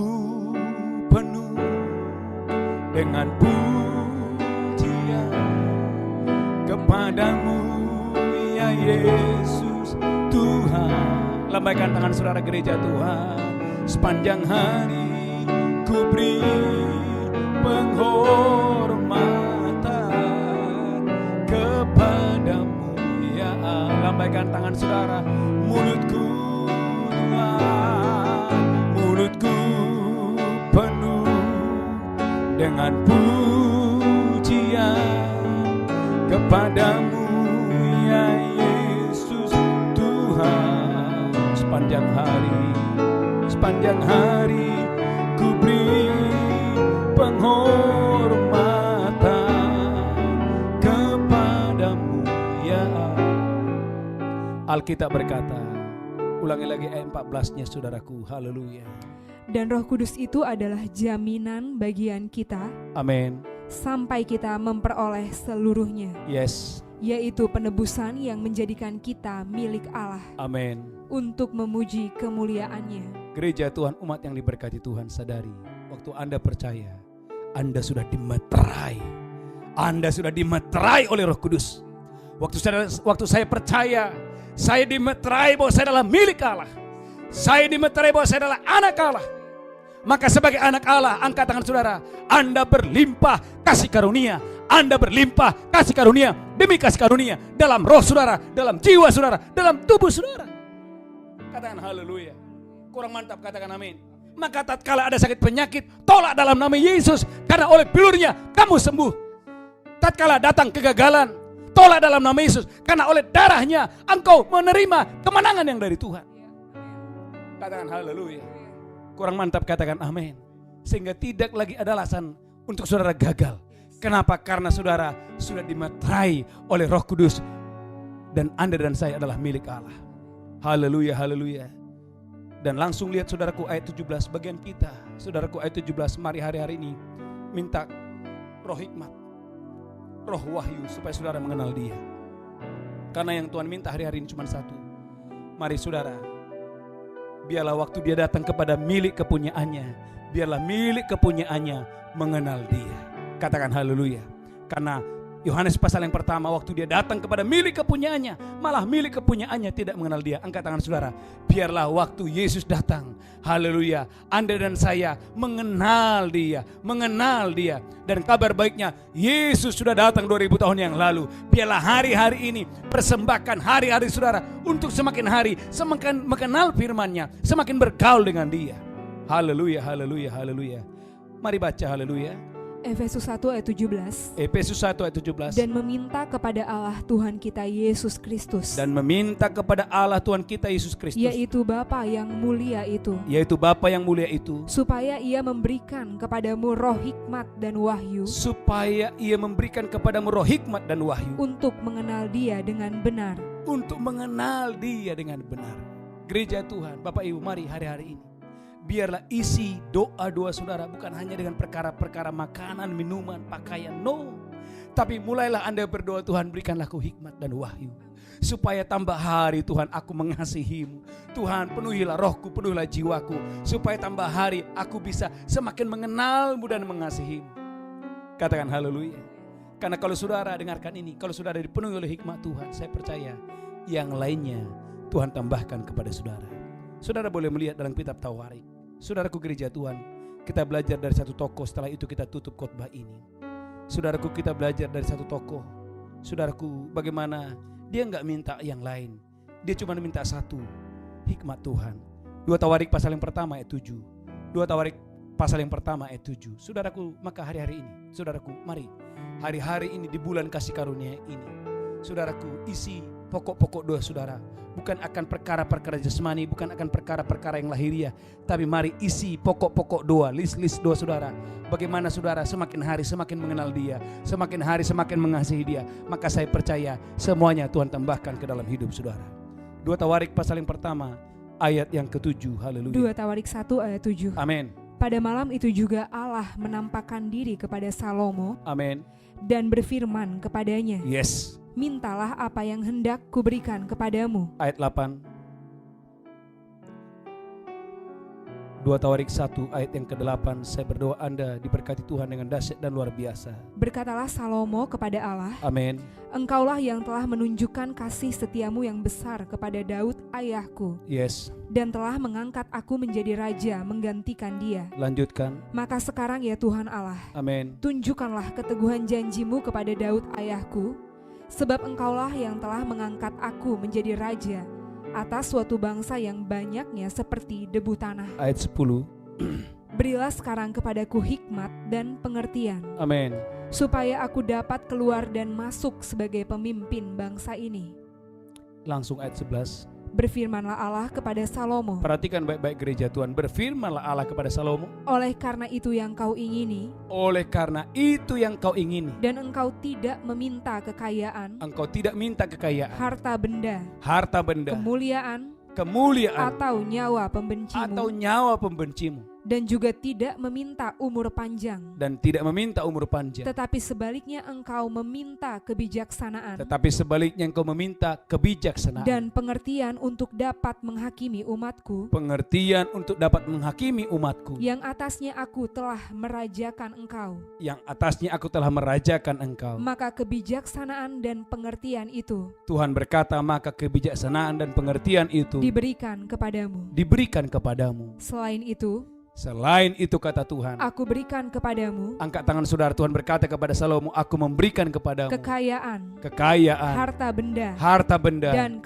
penuh dengan pujian kepadamu ya Yesus Tuhan. Lambaikan tangan saudara gereja Tuhan. Sepanjang hari ku beri penghormatan kepadamu ya Allah. Lambaikan tangan saudara. Mulutku mulutku penuh dengan pujian kepadamu ya Yesus Tuhan. Sepanjang hari ku beri penghormatan kepadamu ya Allah. Alkitab berkata, ulangi lagi ayat 14-nya saudaraku, haleluya. Dan Roh Kudus itu adalah jaminan bagian kita, Amin. sampai kita memperoleh seluruhnya, Yes. yaitu penebusan yang menjadikan kita milik Allah, Amin. untuk memuji kemuliaannya. Gereja Tuhan, umat yang diberkati Tuhan, sadari waktu Anda percaya, Anda sudah dimeterai. Anda sudah dimeterai oleh Roh Kudus. Waktu saya percaya, saya dimeterai bahwa saya adalah milik Allah. Saya dimeterai bahwa saya adalah anak Allah. Maka sebagai anak Allah, angkat tangan saudara, Anda berlimpah kasih karunia. Anda berlimpah kasih karunia demi kasih karunia dalam roh saudara, dalam jiwa saudara, dalam tubuh saudara. Katakan haleluya. Kurang mantap, katakan amin. Maka tatkala ada sakit penyakit, tolak dalam nama Yesus, karena oleh bilurnya kamu sembuh. Tatkala datang kegagalan, tolak dalam nama Yesus, karena oleh darahnya engkau menerima kemenangan yang dari Tuhan. Katakan haleluya. Kurang mantap, katakan amin. Sehingga tidak lagi ada alasan untuk saudara gagal. Kenapa? Karena saudara sudah dimeterai oleh Roh Kudus, dan Anda dan saya adalah milik Allah. Haleluya, haleluya. Dan langsung lihat saudaraku ayat 17 bagian kita. Saudaraku ayat 17, mari hari-hari ini minta roh hikmat, roh wahyu, supaya saudara mengenal Dia. Karena yang Tuhan minta hari-hari ini cuma satu. Mari saudara, biarlah waktu Dia datang kepada milik kepunyaannya, biarlah milik kepunyaannya mengenal Dia. Katakan haleluya. Karena Yohanes pasal yang pertama, waktu Dia datang kepada milik kepunyaannya, malah milik kepunyaannya tidak mengenal Dia. Angkat tangan saudara. Biarlah waktu Yesus datang, haleluya, Anda dan saya mengenal Dia, mengenal Dia. Dan kabar baiknya, Yesus sudah datang 2000 tahun yang lalu. Biarlah hari-hari ini persembahkan hari-hari saudara untuk semakin hari semakin mengenal firman-Nya, semakin bergaul dengan Dia. Haleluya, haleluya, haleluya. Mari baca haleluya. Efesus 1 ayat 17. Efesus 1 ayat 17. Dan meminta kepada Allah Tuhan kita Yesus Kristus, Dan meminta kepada Allah Tuhan kita Yesus Kristus, yaitu Bapa yang mulia itu, yaitu Bapa yang mulia itu, supaya Ia memberikan kepadamu roh hikmat dan wahyu, supaya Ia memberikan kepadamu roh hikmat dan wahyu, untuk mengenal Dia dengan benar. untuk mengenal Dia dengan benar. Gereja Tuhan, Bapak Ibu, mari hari-hari ini biarlah isi doa-doa saudara bukan hanya dengan perkara-perkara makanan, minuman, pakaian, no. Tapi mulailah Anda berdoa, Tuhan berikanlah aku hikmat dan wahyu, supaya tambah hari Tuhan aku mengasihi-Mu. Tuhan penuhilah rohku, penuhilah jiwaku, supaya tambah hari aku bisa semakin mengenal-Mu dan mengasihi-Mu. Katakan haleluya. Karena kalau saudara dengarkan ini, kalau saudara dipenuhi oleh hikmat Tuhan, saya percaya yang lainnya Tuhan tambahkan kepada saudara. Saudara boleh melihat dalam kitab Tawarik. Saudaraku gereja Tuhan, kita belajar dari satu tokoh, setelah itu kita tutup khotbah ini. Saudaraku, kita belajar dari satu tokoh. Saudaraku, bagaimana dia enggak minta yang lain. Dia cuma minta satu, hikmat Tuhan. 2 Tawarik pasal yang pertama ayat 7. 2 Tawarik pasal yang pertama ayat 7. Saudaraku, maka hari-hari ini, saudaraku, mari hari-hari ini di bulan kasih karunia ini, saudaraku, isi pokok-pokok doa saudara bukan akan perkara-perkara jasmani, bukan akan perkara-perkara yang lahiriah, tapi mari isi pokok-pokok doa, list-list doa saudara. Bagaimana saudara semakin hari semakin mengenal dia, semakin hari semakin mengasihi dia, maka saya percaya semuanya Tuhan tambahkan ke dalam hidup saudara. 2 Tawarik pasal yang pertama ayat yang ke-7. Haleluya. 2 Tawarik 1 ayat 7. Amin. Pada malam itu juga Allah menampakkan diri kepada Salomo Amin. dan berfirman kepadanya, Yes. mintalah apa yang hendak kuberikan kepadamu. Ayat 8. 2 Tawarik 1 ayat yang ke-8. Saya berdoa Anda diberkati Tuhan dengan dahsyat dan luar biasa. Berkatalah Salomo kepada Allah, Amin. Engkaulah yang telah menunjukkan kasih setiamu yang besar kepada Daud ayahku, Yes. dan telah mengangkat aku menjadi raja menggantikan dia. Lanjutkan. Maka sekarang ya Tuhan Allah, Amin. tunjukkanlah keteguhan janjimu kepada Daud ayahku, sebab engkaulah yang telah mengangkat aku menjadi raja atas suatu bangsa yang banyaknya seperti debu tanah. Ayat 10. Berilah sekarang kepadaku hikmat dan pengertian, Amin. supaya aku dapat keluar dan masuk sebagai pemimpin bangsa ini. Langsung ayat 11. Berfirmanlah Allah kepada Salomo, Perhatikan baik-baik gereja Tuhan. Berfirmanlah Allah kepada Salomo, oleh karena itu yang kau ingini, oleh karena itu yang kau ingini, dan engkau tidak meminta kekayaan, engkau tidak minta kekayaan, harta benda, kemuliaan, atau nyawa pembencimu, dan juga tidak meminta umur panjang, tetapi sebaliknya engkau meminta kebijaksanaan, dan pengertian untuk dapat menghakimi umatku, yang atasnya aku telah merajakan engkau. Maka kebijaksanaan dan pengertian itu Tuhan berkata, maka kebijaksanaan dan pengertian itu diberikan kepadamu. Selain itu kata Tuhan, aku berikan kepadamu, angkat tangan saudara, Tuhan berkata kepada Salomo, aku memberikan kepadamu kekayaan, harta benda, dan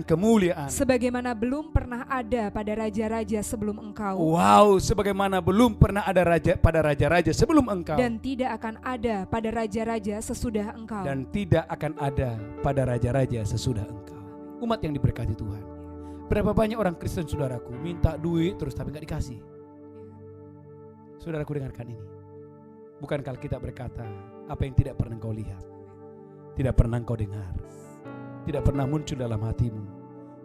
kemuliaan, sebagaimana belum pernah ada pada raja-raja sebelum engkau. Wow, sebagaimana belum pernah ada pada raja-raja sebelum engkau, dan tidak akan ada pada raja-raja sesudah engkau. Umat yang diberkati Tuhan, berapa banyak orang Kristen saudaraku minta duit terus tapi gak dikasih. Saudaraku, dengarkan ini. Bukankah Alkitab berkata, apa yang tidak pernah engkau lihat, tidak pernah engkau dengar, tidak pernah muncul dalam hatimu,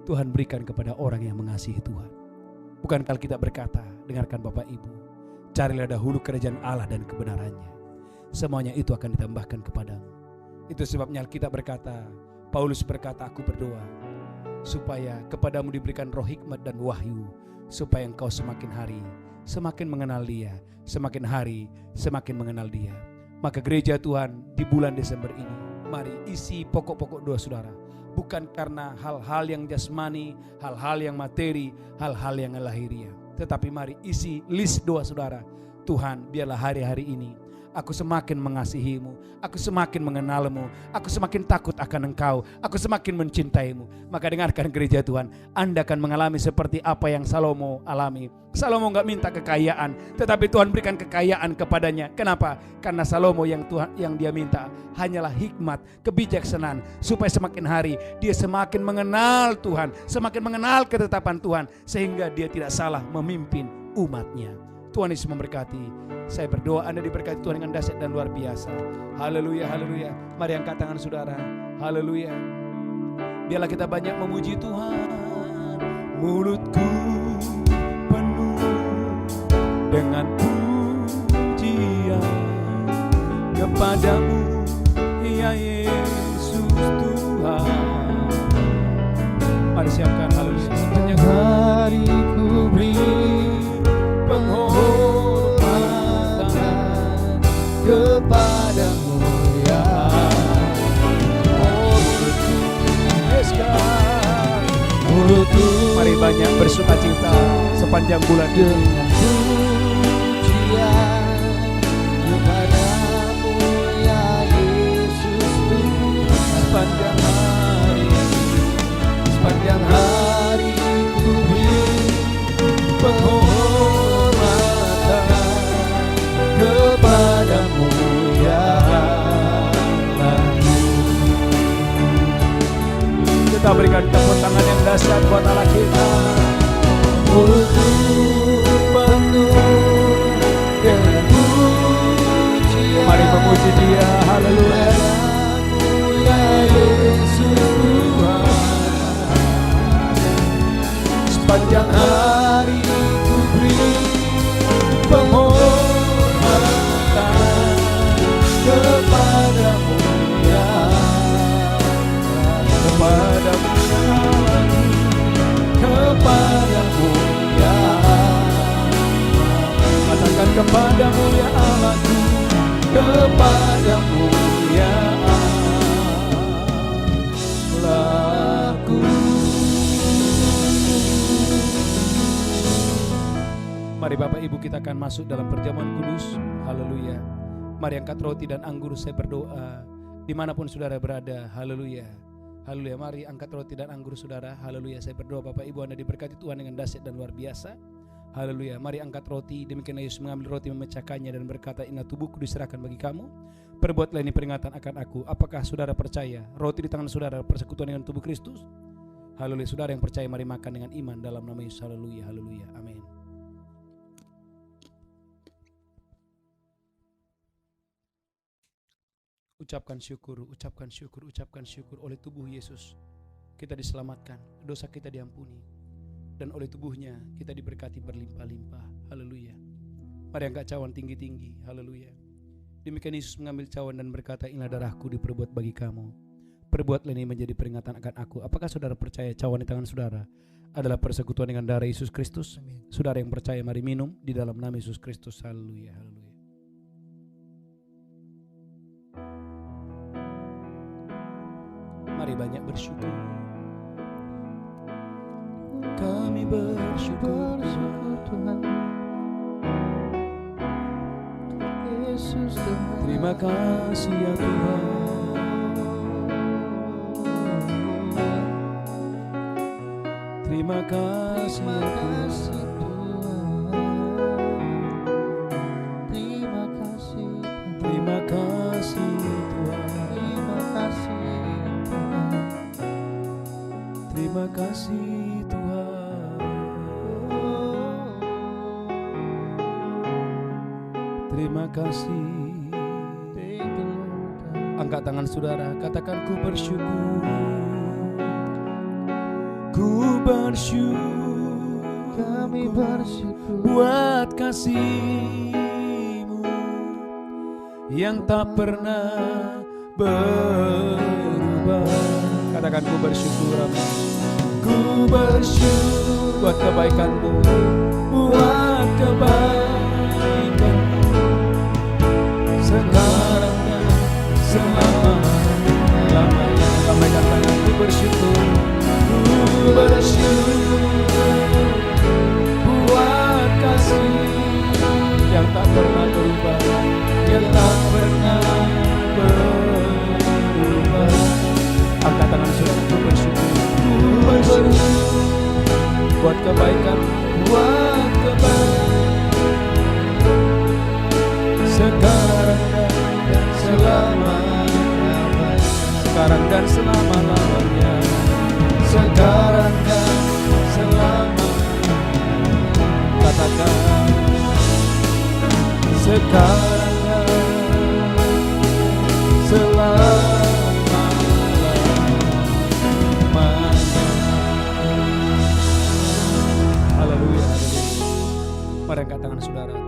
Tuhan berikan kepada orang yang mengasihi Tuhan. Bukankah Alkitab berkata, dengarkan Bapak Ibu, carilah dahulu kerajaan Allah dan kebenarannya, semuanya itu akan ditambahkan kepadamu. Itu sebabnya Alkitab berkata, Paulus berkata, aku berdoa supaya kepadamu diberikan roh hikmat dan wahyu, supaya engkau semakin hari semakin mengenal dia, semakin hari semakin mengenal dia. Maka gereja Tuhan di bulan Desember ini, mari isi pokok-pokok doa saudara, bukan karena hal-hal yang jasmani, hal-hal yang materi, hal-hal yang lahiriah, tetapi mari isi list doa saudara. Tuhan, biarlah hari-hari ini aku semakin mengasihimu, aku semakin mengenalmu, aku semakin takut akan engkau, aku semakin mencintaimu. Maka dengarkan gereja Tuhan, Anda akan mengalami seperti apa yang Salomo alami. Salomo gak minta kekayaan, tetapi Tuhan berikan kekayaan kepadanya. Kenapa? Karena Salomo yang dia minta hanyalah hikmat, kebijaksanaan, supaya semakin hari dia semakin mengenal Tuhan, semakin mengenal ketetapan Tuhan, sehingga dia tidak salah memimpin umatnya. Tuhan Yesus memberkati. Saya berdoa Anda diberkati Tuhan dengan dahsyat dan luar biasa. Haleluya, haleluya. Mari angkat tangan saudara. Haleluya. Biarlah kita banyak memuji Tuhan. Mulutku penuh dengan pujian kepadamu ya Yesus Tuhan. Mari siapkan haleluya. Sepanjang hari ku beri penghormatan kepadamu ya Yes God. mulutku. Mari banyak bersukacita sepanjang bulan ini. Dengan pujian kepadamu ya Yesus Tuhan. Sepanjang hari ku beri penghormatan kepadamu ya Allah. Kita berikan tepuk tangan yang dahsyat buat Allah kita. Mulutku penuh dengan pujian. Mari memuji Dia, haleluya. Kepadamu ya Yesus Tuhan. Sepanjang hari ku beri penghormatan kepadamu ya Kepadamu kepadamu ya katakan kepadamu ya Allahku, kepadamu ya Allahku. Mari Bapak Ibu kita akan masuk dalam perjamuan kudus. Haleluya. Mari angkat roti dan anggur, saya berdoa dimanapun saudara berada. Haleluya. Haleluya. Mari angkat roti dan anggur saudara. Haleluya. Saya berdoa Bapak Ibu Anda diberkati Tuhan dengan dahsyat dan luar biasa. Haleluya. Mari angkat roti. Demikian Yesus mengambil roti, memecahkannya dan berkata, inilah tubuhku diserahkan bagi kamu. Perbuatlah ini peringatan akan aku. Apakah saudara percaya roti di tangan saudara persekutuan dengan tubuh Kristus? Haleluya. Saudara yang percaya mari makan dengan iman dalam nama Yesus. Haleluya. Haleluya. Amin. Ucapkan syukur, ucapkan syukur, ucapkan syukur. Oleh tubuh Yesus kita diselamatkan, dosa kita diampuni, dan oleh tubuhnya kita diberkati berlimpah-limpah. Haleluya. Mari angkat cawan tinggi-tinggi. Haleluya. Demikian Yesus mengambil cawan dan berkata, inilah darahku diperbuat bagi kamu. Perbuatlah ini menjadi peringatan akan aku. Apakah saudara percaya cawan di tangan saudara adalah persekutuan dengan darah Yesus Kristus? Amin. Saudara yang percaya mari minum di dalam nama Yesus Kristus. Haleluya. Haleluya. Mari banyak bersyukur. Kami bersyukur Tuhan Yesus Tuhan. terima kasih ya Tuhan. Terima kasih ya Tuhan. Terima kasih Tuhan. Terima kasih Tuhan. Terima kasih Tuhan. Terima kasih Tuhan. Terima kasih. Thank you, Lord. Angkat tangan saudara, katakan ku bersyukur. Ku bersyukur. Kami bersyukur Buat kasih-Mu yang tak pernah berubah. Katakan ku bersyukur, amin. Ku bersyukur buat kebaikan-Mu, buat kebaikan-Mu sekarang dan selama-lamanya. Lambaikan tangan, ku bersyukur. Ku bersyukur buat kasih yang tak pernah berubah, yang tak pernah berubah. Angkat tangan saudara, ku bersyukur. Ku bersyukur buat kebaikan, buat kebaikan sekarang dan selama-lamanya. Sekarang dan selama-lamanya. Sekarang dan selama-lamanya. Katakan sekarang dan selama-lamanya. Haleluya, haleluya. Mari angkat tangan saudara.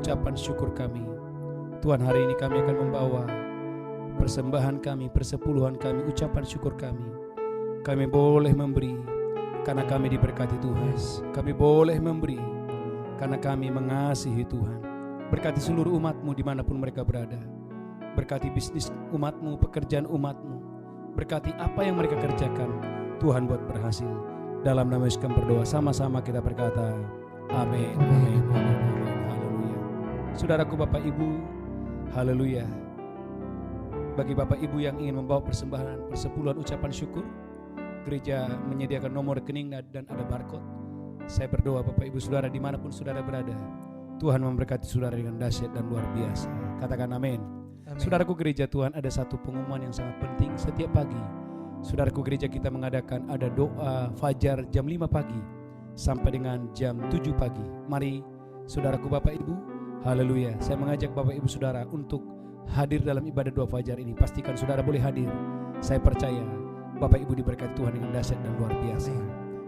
ucapan syukur kami. Tuhan, hari ini kami akan membawa persembahan kami, persepuluhan kami, ucapan syukur kami. Kami boleh memberi karena kami diberkati Tuhan. Kami boleh memberi karena kami mengasihi Tuhan. Berkati seluruh umat-Mu dimanapun mereka berada. Berkati bisnis umat-Mu, pekerjaan umat-Mu. Berkati apa yang mereka kerjakan, Tuhan buat berhasil. Dalam nama Yesus kami berdoa, sama-sama kita berkata, amin, amin, amin, amin, haleluya. Saudaraku Bapak Ibu, haleluya. Bagi Bapak Ibu yang ingin membawa persembahan, persepuluhan ucapan syukur, gereja menyediakan nomor rekening dan ada barcode. Saya berdoa Bapak Ibu Saudara dimanapun Saudara berada, Tuhan memberkati Saudara dengan dahsyat dan luar biasa. Katakan amin. Saudaraku gereja Tuhan, ada satu pengumuman yang sangat penting. Setiap pagi saudaraku gereja kita mengadakan ada doa fajar jam 5 pagi sampai dengan jam 7 pagi. Mari saudaraku Bapak Ibu, haleluya, saya mengajak Bapak Ibu Saudara untuk hadir dalam ibadah doa fajar ini. Pastikan saudara boleh hadir. Saya percaya Bapak Ibu diberkati Tuhan dengan dahsyat dan luar biasa.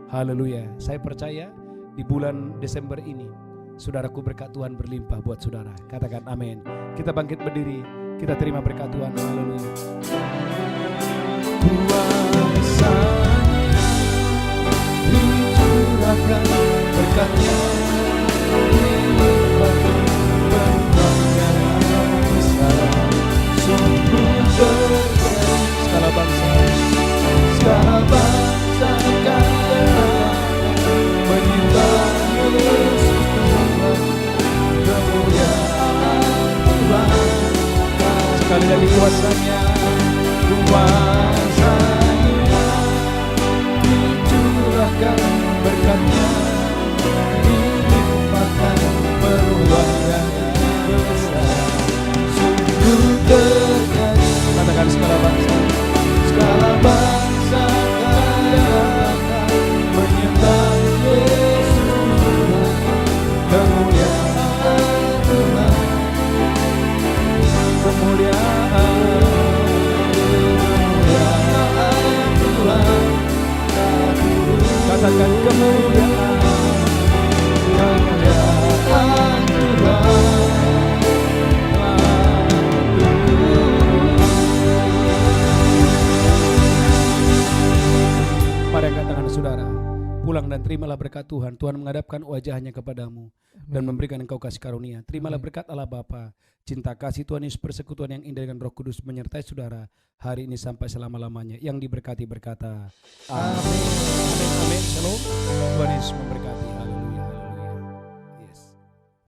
Haleluya. Saya percaya di bulan Desember ini saudaraku berkat Tuhan berlimpah buat saudara. Katakan amin. Kita bangkit berdiri, kita terima berkat Tuhan. Haleluya. Kuasanya dicurahkan, berkatnya dilimpahkan, berkatnya besar. Sungguh berkat segala bangsa akan menyembah Yesus Tuhan, kemuliaan Tuhan. Sekali lagi kuasanya dicurahkan, berkatnya dilimpahkan, perbuatannya besar. Sungguh terjadi, katakan segala bangsa akan menyembah Yesus Tuhan, kemuliaan Tuhan, kemuliaan Tuhan. Katakan kemuliaan Tuhan. Mari angkat tangan saudara, pulang dan terimalah berkat Tuhan. Tuhan menghadapkan wajahnya kepadamu dan memberikan engkau kasih karunia. Terimalah berkat Allah Bapa, cinta kasih Tuhan Yesus, persekutuan yang indah dengan Roh Kudus menyertai saudara hari ini sampai selama-lamanya. Yang diberkati berkata amin. Amin, amin. Shalom. Tuhan Yesus memberkati. Haleluya.